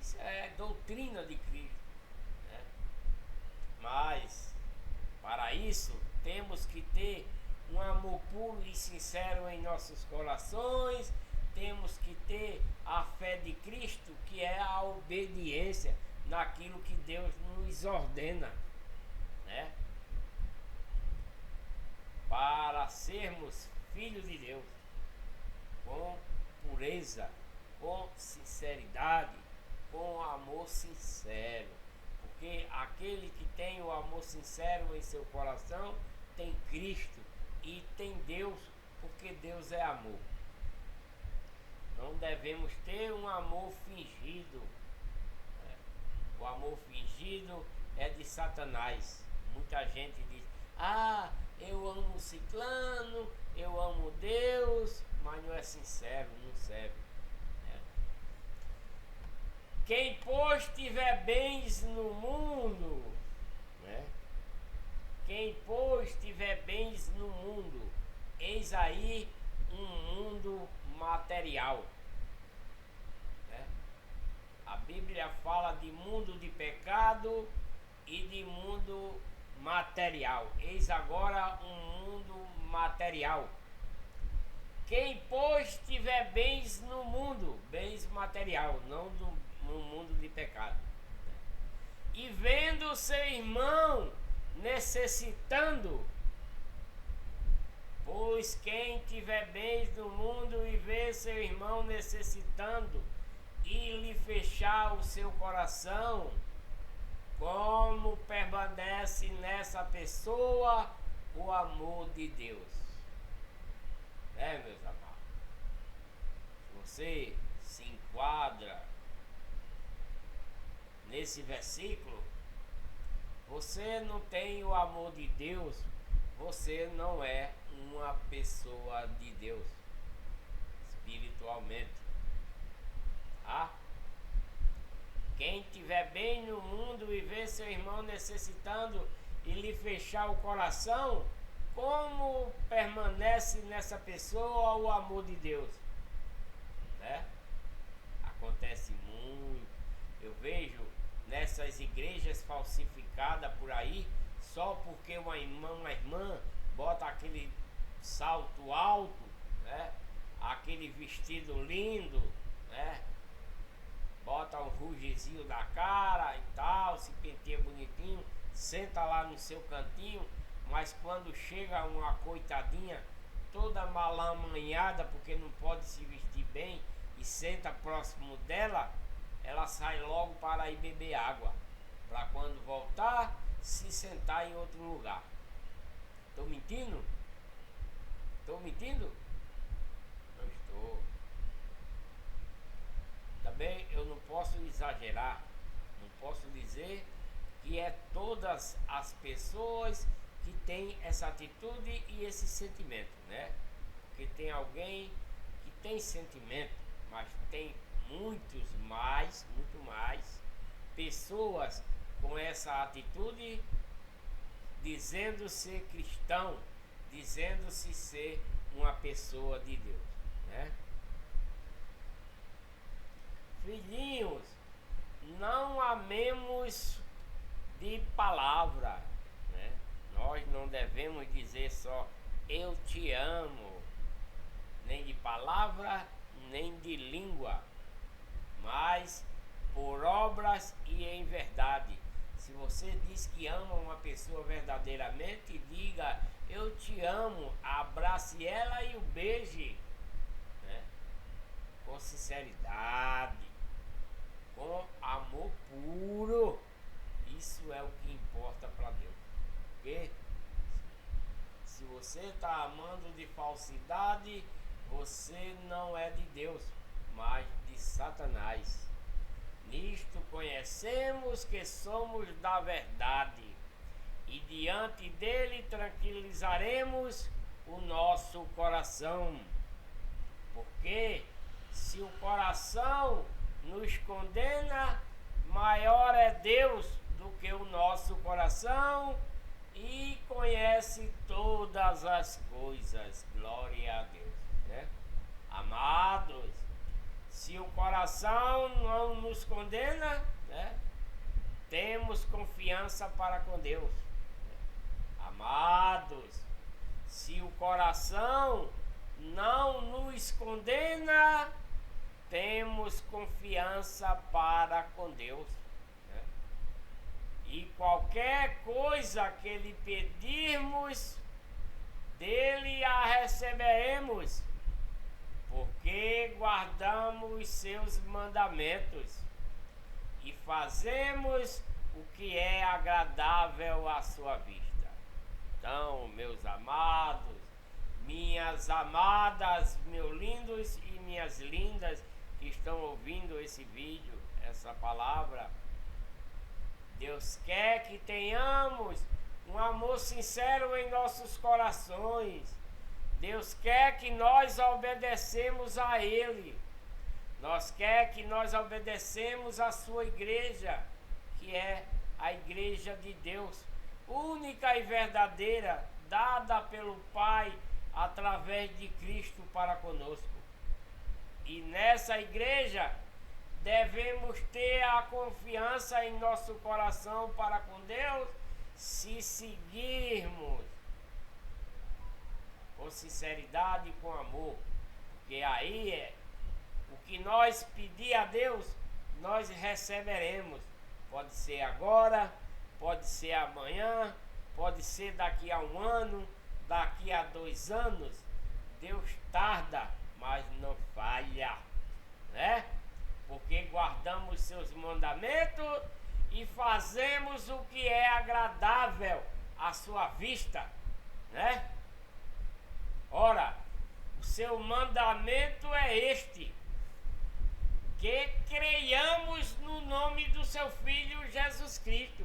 [SPEAKER 1] Isso é doutrina de Cristo, né? Mas para isso temos que ter um amor puro e sincero em nossos corações. Temos que ter a fé de Cristo, que é a obediência naquilo que Deus nos ordena, né? Para sermos filhos de Deus, com pureza, com sinceridade, com amor sincero. Porque aquele que tem o amor sincero em seu coração tem Cristo e tem Deus, porque Deus é amor. Não devemos ter um amor fingido. O amor fingido é de Satanás. Muita gente diz: ah, eu amo ciclano, eu amo Deus, mas não é sincero, não serve. Quem, pois, tiver bens no mundo, né? Quem, pois, tiver bens no mundo, eis aí um mundo material, né? A Bíblia fala de mundo de pecado e de mundo material. Eis agora um mundo material. Quem, pois, tiver bens no mundo, bens material, não no mundo de pecado, e vendo seu irmão necessitando, pois quem tiver bens no mundo e vê seu irmão necessitando e lhe fechar o seu coração, como permanece nessa pessoa o amor de Deus? Meus amados, você se enquadra nesse versículo, você não tem o amor de Deus, você não é uma pessoa de Deus espiritualmente, tá? Quem tiver bem no mundo e ver seu irmão necessitando e lhe fechar o coração, como permanece nessa pessoa o amor de Deus, né? Acontece muito. Eu vejo nessas igrejas falsificadas por aí, só porque uma irmã bota aquele salto alto, né? Aquele vestido lindo, né? Bota um rugezinho na cara e tal, se penteia bonitinho, senta lá no seu cantinho, mas quando chega uma coitadinha toda malamanhada porque não pode se vestir bem e senta próximo dela, ela sai logo para ir beber água, para quando voltar se sentar em outro lugar. Estou mentindo? Estou mentindo? Não estou. Também eu não posso exagerar, não posso dizer que é todas as pessoas que têm essa atitude e esse sentimento, né? Porque tem alguém que tem sentimento, mas tem muito mais pessoas com essa atitude, dizendo ser cristão, dizendo-se ser uma pessoa de Deus, né? Filhinhos, não amemos de palavra, né? Nós não devemos dizer só eu te amo, nem de palavra, nem de língua, mas por obras e em verdade. Se você diz que ama uma pessoa verdadeiramente, diga: eu te amo, abrace ela e o beije, né? Com sinceridade, com amor puro. Isso é o que importa para Deus. Porque se você está amando de falsidade, você não é de Deus, mas de Satanás. Nisto conhecemos que somos da verdade, e diante dele tranquilizaremos o nosso coração. Porque se o coração nos condena, maior é Deus do que o nosso coração e conhece todas as coisas. Glória a Deus, né? Amados, se o coração não nos condena, né, temos confiança para com Deus. Amados, se o coração não nos condena, temos confiança para com Deus, né? E qualquer coisa que lhe pedirmos, dele a receberemos, porque guardamos seus mandamentos e fazemos o que é agradável à sua vista. Então, meus amados, minhas amadas, meus lindos e minhas lindas que estão ouvindo esse vídeo, essa palavra, Deus quer que tenhamos um amor sincero em nossos corações. Deus quer que nós obedecemos a Ele. Nós quer que nós obedecemos a sua igreja, que é a igreja de Deus, única e verdadeira, dada pelo Pai através de Cristo para conosco. E nessa igreja devemos ter a confiança em nosso coração para com Deus, se seguirmos com sinceridade e com amor, porque aí é o que nós pedir a Deus, nós receberemos. Pode ser agora, pode ser amanhã, pode ser daqui a 1 ano, daqui a 2 anos. Deus tarda, mas não falha, né? Porque guardamos seus mandamentos e fazemos o que é agradável à sua vista, né? Ora, o seu mandamento é este: que creiamos no nome do seu Filho Jesus Cristo.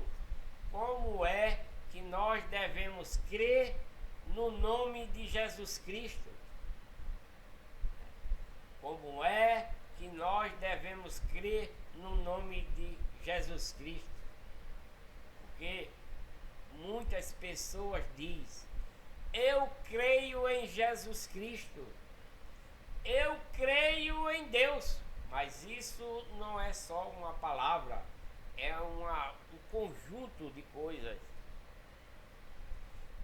[SPEAKER 1] Como é que nós devemos crer no nome de Jesus Cristo? Como é que nós devemos crer no nome de Jesus Cristo? Porque muitas pessoas dizem: eu creio em Jesus Cristo, eu creio em Deus. Mas isso não é só uma palavra, é um conjunto de coisas.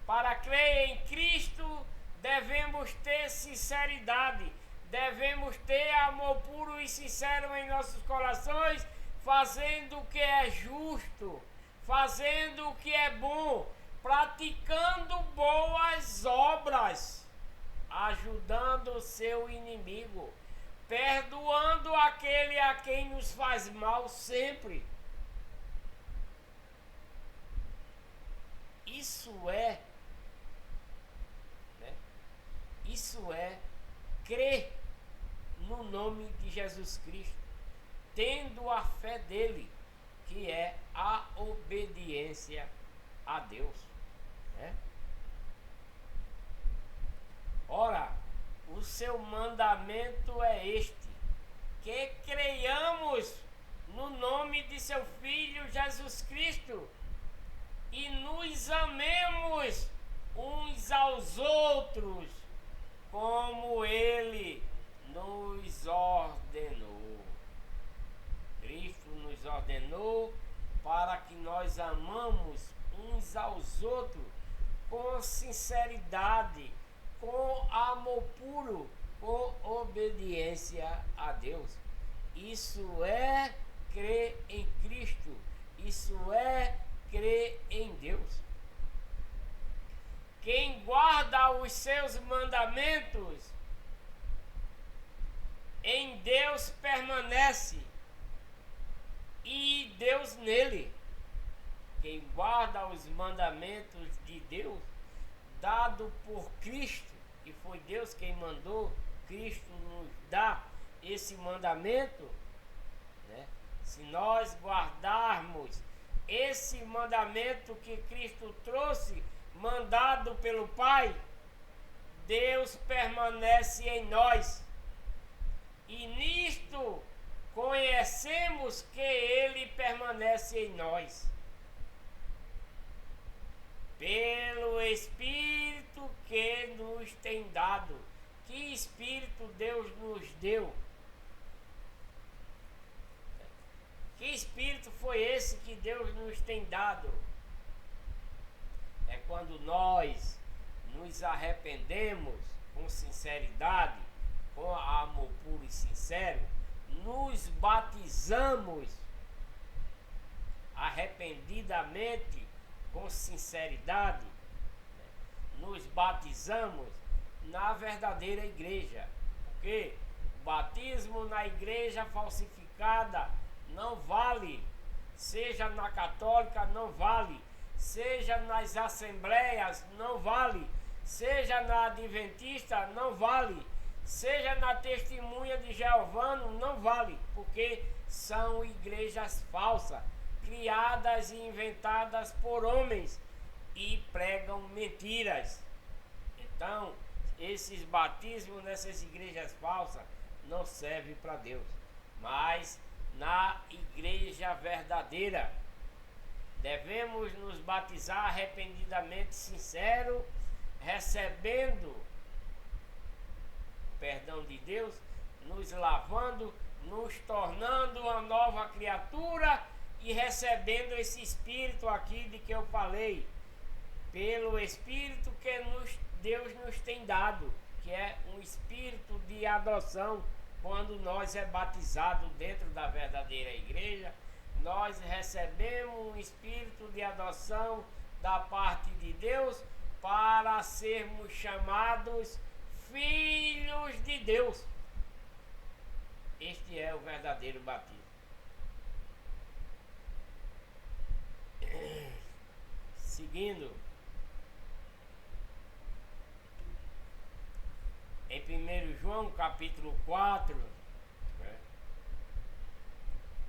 [SPEAKER 1] Para crer em Cristo, devemos ter sinceridade, devemos ter amor puro e sincero em nossos corações, fazendo o que é justo, fazendo o que é bom, praticando boas obras, ajudando o seu inimigo, perdoando aquele a quem nos faz mal sempre. Isso é, né? Isso é crer no nome de Jesus Cristo, tendo a fé dele, que é a obediência a Deus, né? Ora, o seu mandamento é este: que creiamos no nome de seu Filho Jesus Cristo e nos amemos uns aos outros, como Ele nos ordenou. Cristo nos ordenou para que nós amamos uns aos outros com sinceridade, com amor puro, com obediência a Deus. Isso é crer em Cristo. Isso é crer em Deus. Quem guarda os seus mandamentos, em Deus permanece e Deus nele. Quem guarda os mandamentos de Deus, dado por Cristo, e foi Deus quem mandou Cristo nos dar esse mandamento, né? Se nós guardarmos esse mandamento que Cristo trouxe, mandado pelo Pai, Deus permanece em nós. E nisto conhecemos que Ele permanece em nós, pelo Espírito que nos tem dado. Que Espírito Deus nos deu? Que Espírito foi esse que Deus nos tem dado? É quando nós nos arrependemos com sinceridade, com amor puro e sincero, nos batizamos arrependidamente, com sinceridade, nos batizamos na verdadeira igreja. Porque o batismo na igreja falsificada não vale, seja na católica não vale, seja nas assembleias não vale, seja na adventista não vale, seja na testemunha de Jeová não vale, porque são igrejas falsas, criadas e inventadas por homens e pregam mentiras. Então, esses batismos nessas igrejas falsas não servem para Deus, mas na igreja verdadeira devemos nos batizar arrependidamente, sincero, recebendo perdão de Deus, nos lavando, nos tornando uma nova criatura e recebendo esse Espírito aqui de que eu falei, pelo Espírito que Deus nos tem dado, que é um Espírito de adoção. Quando nós é batizado dentro da verdadeira igreja, nós recebemos um Espírito de adoção da parte de Deus para sermos chamados filhos de Deus. Este é o verdadeiro batismo. Seguindo, em 1 João capítulo 4,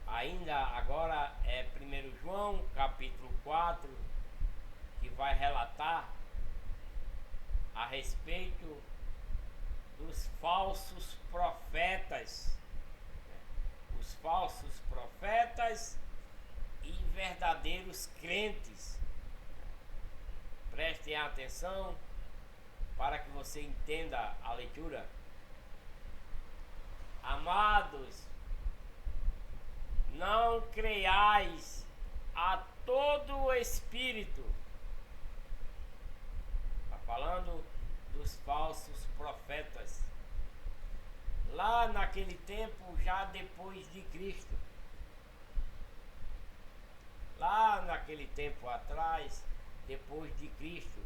[SPEAKER 1] ainda agora é 1 João capítulo 4, que vai relatar a respeito dos falsos profetas, os falsos profetas e verdadeiros crentes. Prestem atenção para que você entenda a leitura. Amados, não creiais a todo o espírito. Está falando dos falsos profetas. Lá naquele tempo, já depois de Cristo. Lá naquele tempo atrás, depois de Cristo.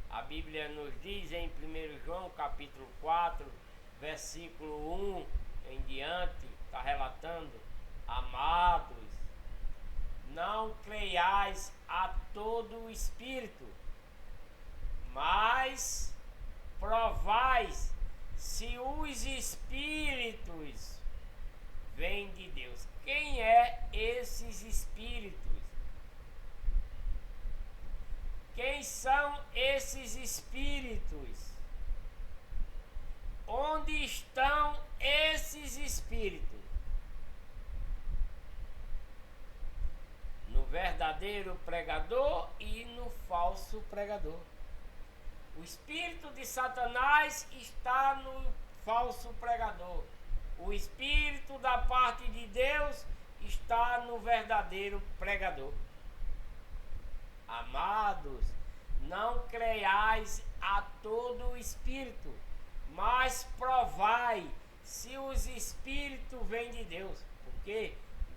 [SPEAKER 1] A Bíblia nos diz em 1 João capítulo 4, versículo 1 em diante, está relatando: amados, não creiais a todo o espírito, mas provais se os espíritos vêm de Deus. Quem é esses espíritos? Quem são esses espíritos? Onde estão esses espíritos? No verdadeiro pregador e no falso pregador. O espírito de Satanás está no falso pregador. O espírito da parte de Deus está no verdadeiro pregador. Amados, não creiais a todo o espírito, mas provai se os espíritos vêm de Deus. Porque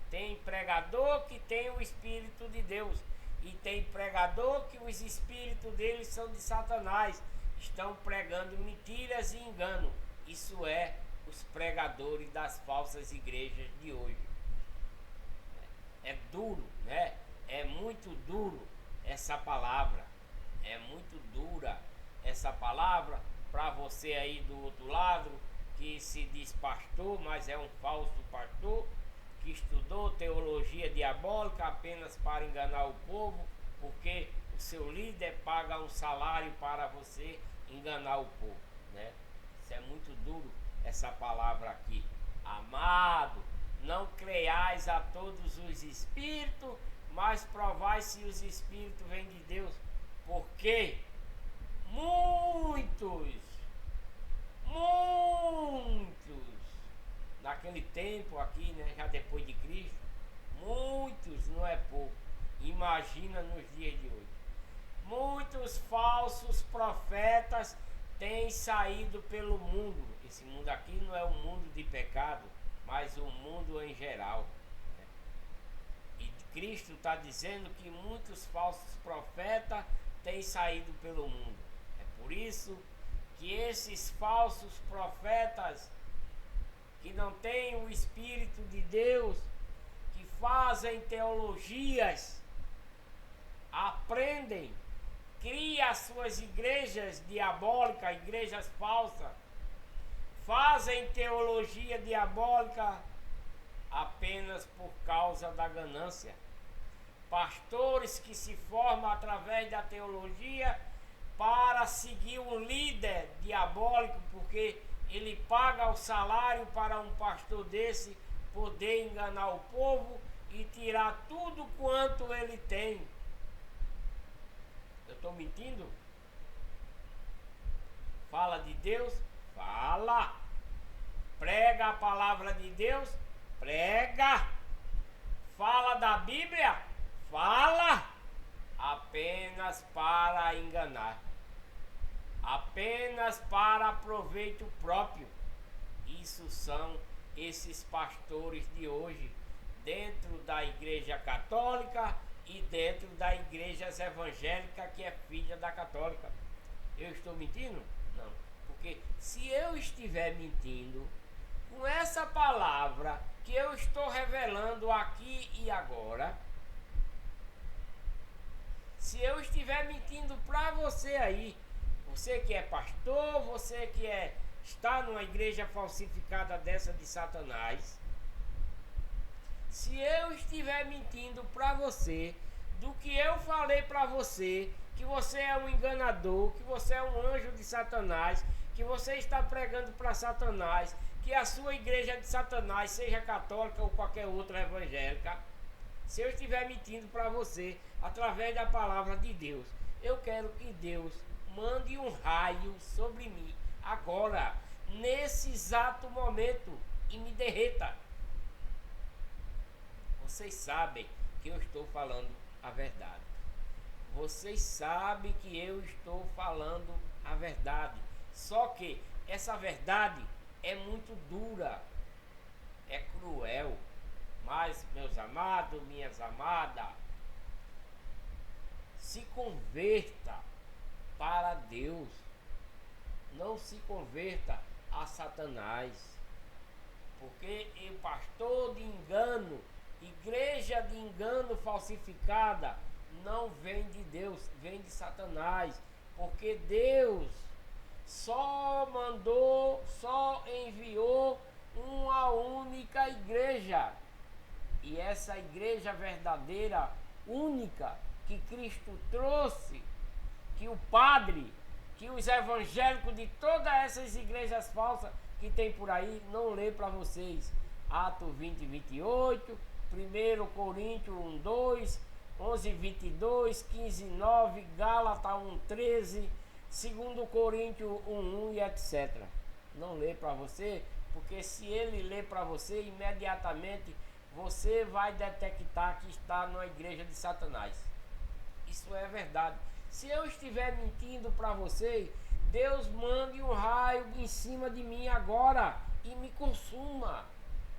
[SPEAKER 1] Tem pregador que tem o Espírito de Deus. E tem pregador que os espíritos deles são de Satanás. Estão pregando mentiras e engano. Isso é os pregadores das falsas igrejas de hoje. É duro, né? É muito duro essa palavra. É muito dura essa palavra para você aí do outro lado que se diz pastor, mas é um falso pastor, que estudou teologia diabólica apenas para enganar o povo, porque o seu líder paga um salário para você enganar o povo, né? Isso é muito duro, essa palavra aqui. Amado, não creiais a todos os espíritos, mas provai se os espíritos vêm de Deus, porque muitos, naquele tempo aqui, né, já depois de Cristo, muitos, não é pouco, imagina nos dias de hoje, muitos falsos profetas têm saído pelo mundo. Esse mundo aqui não é um mundo de pecado, mas um mundo em geral, né? E Cristo está dizendo que muitos falsos profetas têm saído pelo mundo. É por isso que esses falsos profetas que não têm o Espírito de Deus, que fazem teologias, aprendem, criam as suas igrejas diabólicas, igrejas falsas, fazem teologia diabólica apenas por causa da ganância. Pastores que se formam através da teologia para seguir um líder diabólico, porque ele paga o salário para um pastor desse poder enganar o povo e tirar tudo quanto ele tem. Eu estou mentindo? Fala de Deus? Fala! Prega a palavra de Deus? Prega! Fala da Bíblia? Fala! Apenas para enganar, apenas para proveito próprio. Isso são esses pastores de hoje, dentro da igreja católica e dentro da igreja evangélica, que é filha da católica. Eu estou mentindo? Não, porque se eu estiver mentindo com essa palavra que eu estou revelando aqui e agora, se eu estiver mentindo para você aí, você que é pastor, você que está numa igreja falsificada dessa de Satanás, se eu estiver mentindo para você do que eu falei para você, que você é um enganador, que você é um anjo de Satanás, que você está pregando para Satanás, que a sua igreja é de Satanás, seja católica ou qualquer outra evangélica, se eu estiver mentindo para você através da palavra de Deus, eu quero que Deus mande um raio sobre mim agora, nesse exato momento, e me derreta. Vocês sabem que eu estou falando a verdade. Vocês sabem que eu estou falando a verdade. Só que essa verdade é muito dura, é cruel. Mas, meus amados, minhas amadas, se converta para Deus. Não se converta a Satanás. Porque o pastor de engano, igreja de engano falsificada, não vem de Deus, vem de Satanás. Porque Deus só enviou uma única igreja. E essa igreja verdadeira, única, que Cristo trouxe, que o padre, que os evangélicos de todas essas igrejas falsas que tem por aí, não lê para vocês. Atos 20, 28, 1 Coríntios 1, 2, 11, 22, 15, 9, Gálatas 1, 13, 2 Coríntios 1, 1 e etc. Não lê para você, porque se ele lê para você, imediatamente você vai detectar que está numa igreja de Satanás. Isso é verdade. Se eu estiver mentindo para você, Deus mande um raio em cima de mim agora e me consuma.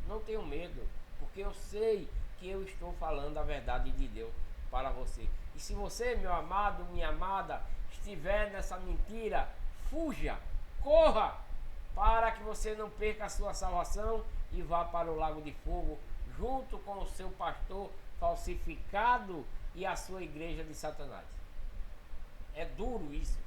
[SPEAKER 1] Não tenho medo, porque porque eu sei que eu estou falando a verdade de Deus para você. E se você, meu amado, minha amada, estiver nessa mentira, fuja, corra, para que você não perca a sua salvação e vá para o lago de fogo, junto com o seu pastor falsificado e a sua igreja de Satanás. É duro isso.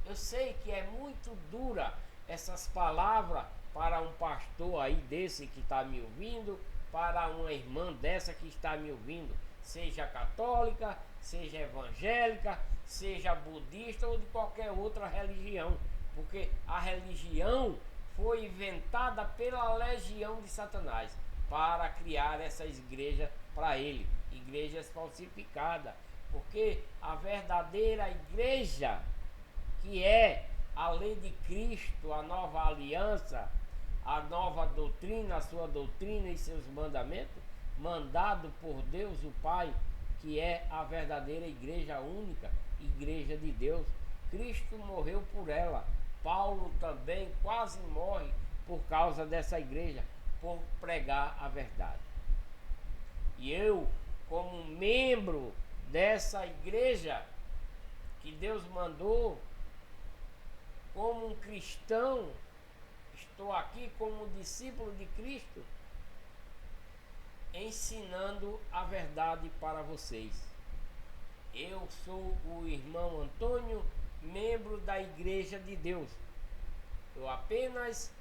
[SPEAKER 1] Eu sei que é muito dura essas palavras para um pastor aí desse que está me ouvindo, para uma irmã dessa que está me ouvindo, seja católica, seja evangélica, seja budista ou de qualquer outra religião, porque a religião foi inventada pela legião de Satanás para criar essas igrejas para ele, igrejas falsificadas, porque a verdadeira igreja, que é a lei de Cristo, a nova aliança, a nova doutrina, a sua doutrina e seus mandamentos, mandado por Deus o Pai, que é a verdadeira igreja única, igreja de Deus. Cristo morreu por ela. Paulo também quase morre por causa dessa igreja, por pregar a verdade. E eu, como membro dessa igreja que Deus mandou, como um cristão, estou aqui como discípulo de Cristo, ensinando a verdade para vocês. Eu sou o irmão Antônio, membro da Igreja de Deus. Eu apenas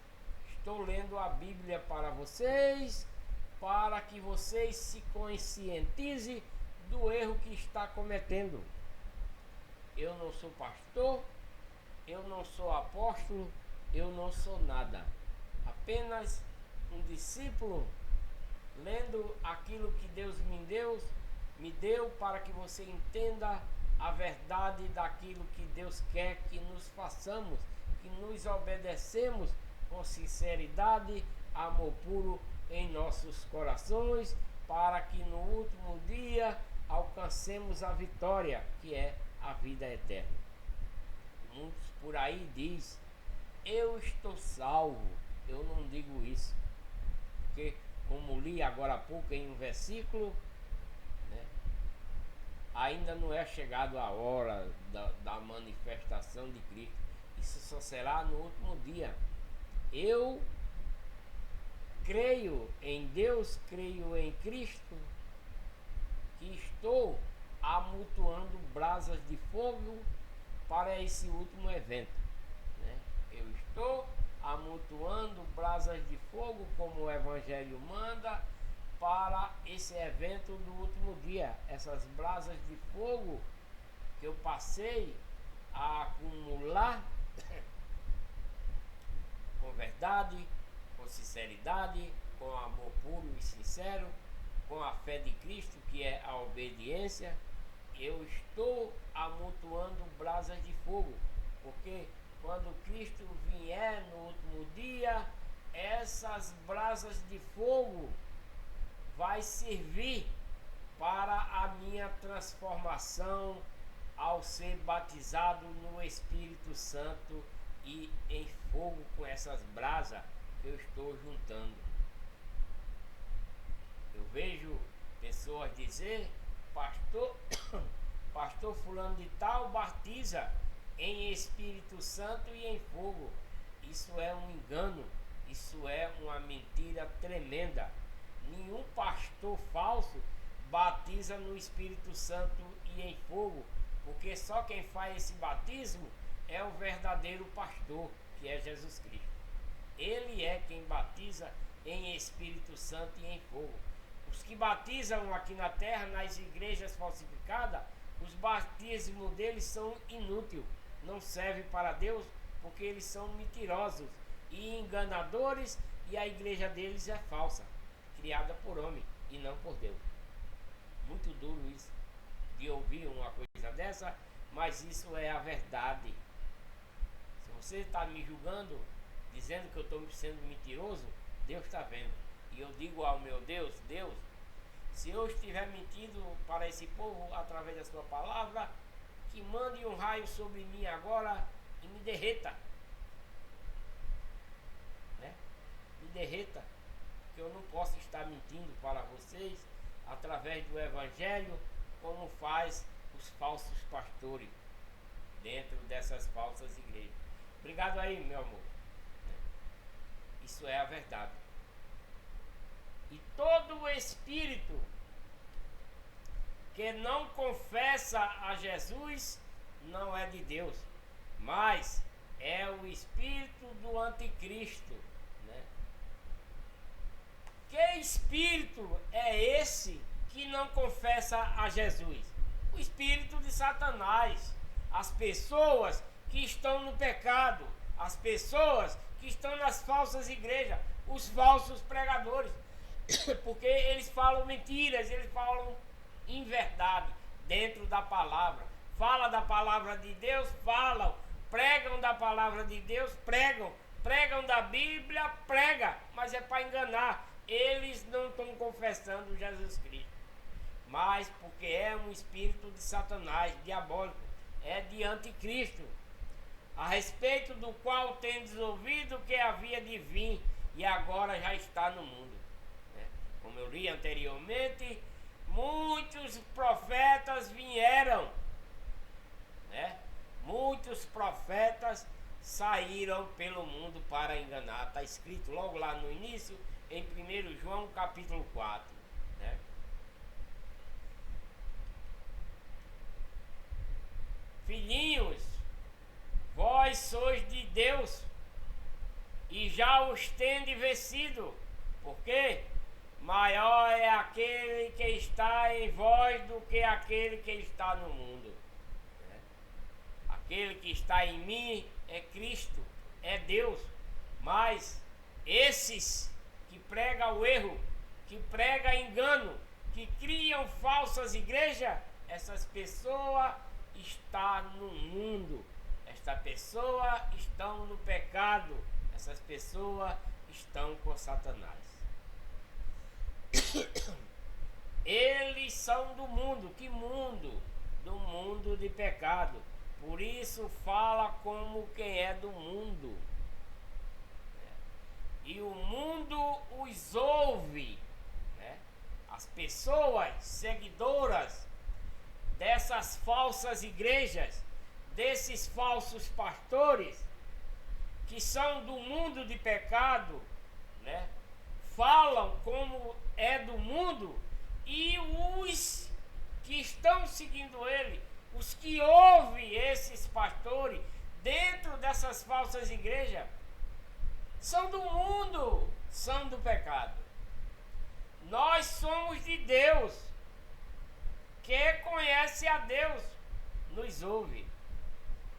[SPEAKER 1] estou lendo a Bíblia para vocês, para que vocês se conscientizem do erro que está cometendo. Eu não sou pastor, eu não sou apóstolo, eu não sou nada. Apenas um discípulo lendo aquilo que Deus me deu para que você entenda a verdade daquilo que Deus quer que nos façamos, que nos obedecemos com sinceridade, amor puro em nossos corações, para que no último dia alcancemos a vitória, que é a vida eterna. Muitos por aí diz: eu estou salvo. Eu não digo isso, porque como li agora há pouco em um versículo, né, ainda não é chegado a hora da manifestação de Cristo. Isso só será no último dia. Eu creio em Deus, creio em Cristo, que estou amontoando brasas de fogo para esse último evento, né? Eu estou amontoando brasas de fogo, como o Evangelho manda, para esse evento do último dia. Essas brasas de fogo que eu passei a acumular com verdade, com sinceridade, com amor puro e sincero, com a fé de Cristo, que é a obediência. Eu estou amontoando brasas de fogo, porque quando Cristo vier no último dia, essas brasas de fogo vai servir para a minha transformação ao ser batizado no Espírito Santo e em fogo com essas brasas que eu estou juntando. Eu vejo pessoas dizer: pastor, pastor fulano de tal batiza em Espírito Santo e em fogo. Isso é um engano, isso é uma mentira tremenda. Nenhum pastor falso batiza no Espírito Santo e em fogo, porque só quem faz esse batismo é o verdadeiro pastor, que é Jesus Cristo. Ele é quem batiza em Espírito Santo e em fogo. Os que batizam aqui na terra, nas igrejas falsificadas, os batismos deles são inúteis, não servem para Deus, porque eles são mentirosos e enganadores, e a igreja deles é falsa, criada por homem e não por Deus. Muito duro isso, de ouvir uma coisa dessa, mas isso é a verdade. Se você está me julgando, dizendo que eu estou sendo mentiroso, Deus está vendo. E eu digo ao meu Deus: Deus, se eu estiver mentindo para esse povo através da sua palavra, que mande um raio sobre mim agora e me derreta, né? Me derreta, porque eu não posso estar mentindo para vocês através do Evangelho, como faz os falsos pastores dentro dessas falsas igrejas. Obrigado aí, meu amor. Isso é a verdade. E todo o espírito que não confessa a Jesus não é de Deus, mas é o espírito do anticristo, né? Que espírito é esse que não confessa a Jesus? O espírito de Satanás. As pessoas que estão no pecado, as pessoas que estão nas falsas igrejas, os falsos pregadores, porque eles falam mentiras, eles falam inverdade dentro da palavra. Fala da palavra de Deus, falam, pregam da palavra de Deus, pregam da Bíblia, mas é para enganar. Eles não estão confessando Jesus Cristo, mas porque é um espírito de Satanás, diabólico, é de anticristo, a respeito do qual tendes ouvido que havia de vir e agora já está no mundo, né? Como eu li anteriormente, muitos profetas vieram, né? Muitos profetas saíram pelo mundo para enganar. Está escrito logo lá no início, em 1 João capítulo 4, né? Filhinhos, vós sois de Deus e já os tendes vencido, porque maior é aquele que está em vós do que aquele que está no mundo. Aquele que está em mim é Cristo, é Deus. Mas esses que pregam o erro, que pregam engano, que criam falsas igrejas, essas pessoas estão no mundo. Esta pessoa estão no pecado. Essas pessoas estão com Satanás. Eles são do mundo. Que mundo? Do mundo de pecado. Por isso fala como quem é do mundo. E o mundo os ouve, né? As pessoas seguidoras dessas falsas igrejas, desses falsos pastores, que são do mundo de pecado, né? Falam como é do mundo, e os que estão seguindo ele, os que ouvem esses pastores dentro dessas falsas igrejas, são do mundo, são do pecado. Nós somos de Deus. Quem conhece a Deus nos ouve.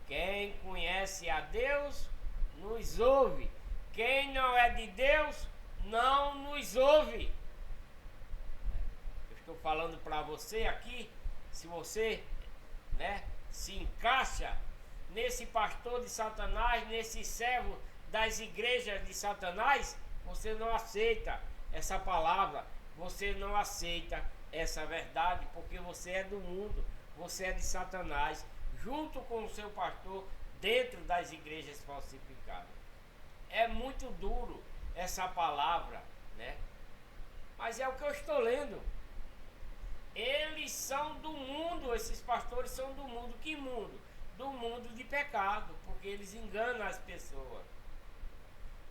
[SPEAKER 1] Quem conhece a Deus nos ouve. Quem não é de Deus não nos ouve. Eu estou falando para você aqui, se você, né, se encaixa nesse pastor de Satanás, nesse servo das igrejas de Satanás, você não aceita essa palavra, você não aceita essa verdade, porque você é do mundo, você é de Satanás, junto com o seu pastor, dentro das igrejas falsificadas. É muito duro essa palavra, né? Mas é o que eu estou lendo. Eles são do mundo, esses pastores são do mundo. Que mundo? Do mundo de pecado, porque eles enganam as pessoas.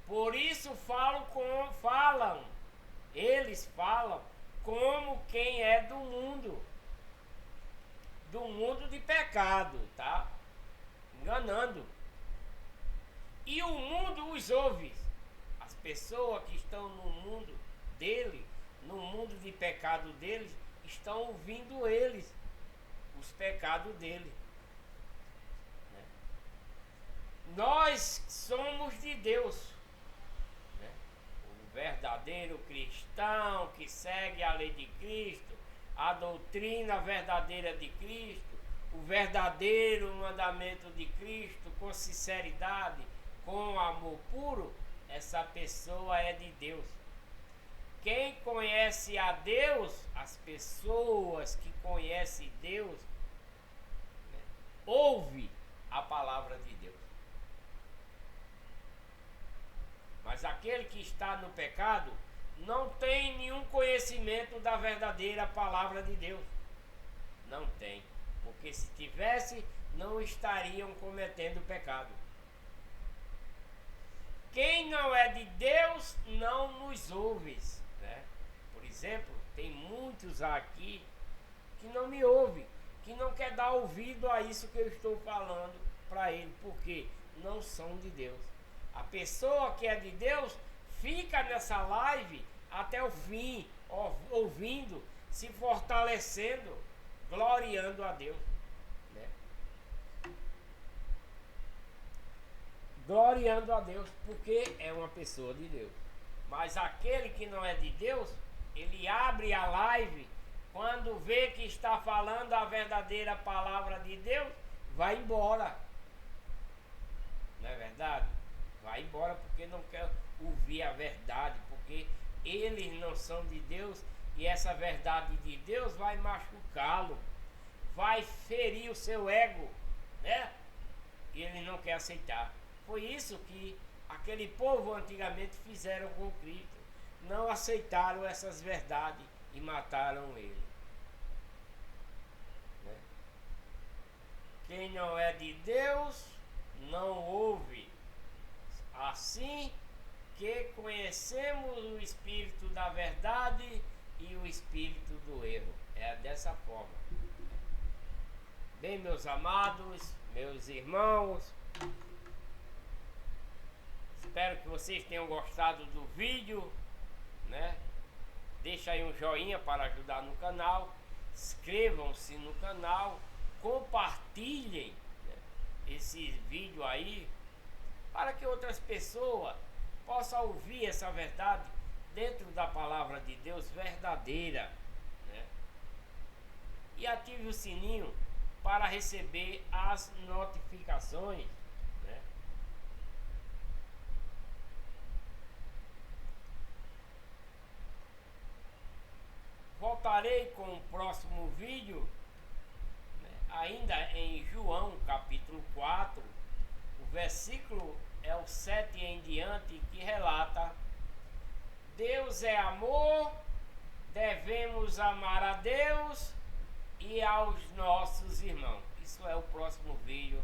[SPEAKER 1] Por isso eles falam como quem é do mundo de pecado, tá? Enganando. E o mundo os ouve. As pessoas que estão no mundo dele, no mundo de pecado deles, estão ouvindo eles, os pecados dele. Né? Nós somos de Deus. Né? O verdadeiro cristão que segue a lei de Cristo, a doutrina verdadeira de Cristo, o verdadeiro mandamento de Cristo, com sinceridade, com amor puro, essa pessoa é de Deus. Quem conhece a Deus, as pessoas que conhecem Deus, né, ouve a palavra de Deus. Mas aquele que está no pecado não tem nenhum conhecimento da verdadeira palavra de Deus. Não tem. Porque se tivesse, não estariam cometendo pecado. Quem não é de Deus não nos ouve, né? Por exemplo, tem muitos aqui que não me ouvem, que não quer dar ouvido a isso que eu estou falando para ele, porque não são de Deus. A pessoa que é de Deus fica nessa live até o fim, ouvindo, se fortalecendo, gloriando a Deus, né? Gloriando a Deus, porque é uma pessoa de Deus. Mas aquele que não é de Deus, ele abre a live, quando vê que está falando a verdadeira palavra de Deus, vai embora. Não é verdade? Vai embora porque não quer ouvir a verdade, porque eles não são de Deus e essa verdade de Deus vai machucá-lo, vai ferir o seu ego, né? E ele não quer aceitar. Foi isso que aquele povo antigamente fizeram com Cristo. Não aceitaram essas verdades e mataram ele, né? Quem não é de Deus não ouve. Assim que conhecemos o espírito da verdade e o espírito do erro. É dessa forma. Bem, meus amados, meus irmãos, espero que vocês tenham gostado do vídeo, né? Deixa aí um joinha para ajudar no canal, inscrevam-se no canal, compartilhem, né, esse vídeo aí, para que outras pessoas possam ouvir essa verdade dentro da palavra de Deus verdadeira, né? E ative o sininho para receber as notificações, né? Voltarei com o próximo vídeo, né, ainda em João capítulo 4, o versículo é o 7 em diante, que relata: Deus é amor, devemos amar a Deus e aos nossos irmãos. Isso é o próximo vídeo,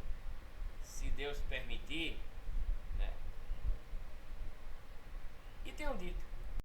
[SPEAKER 1] se Deus permitir, né? E tenho dito,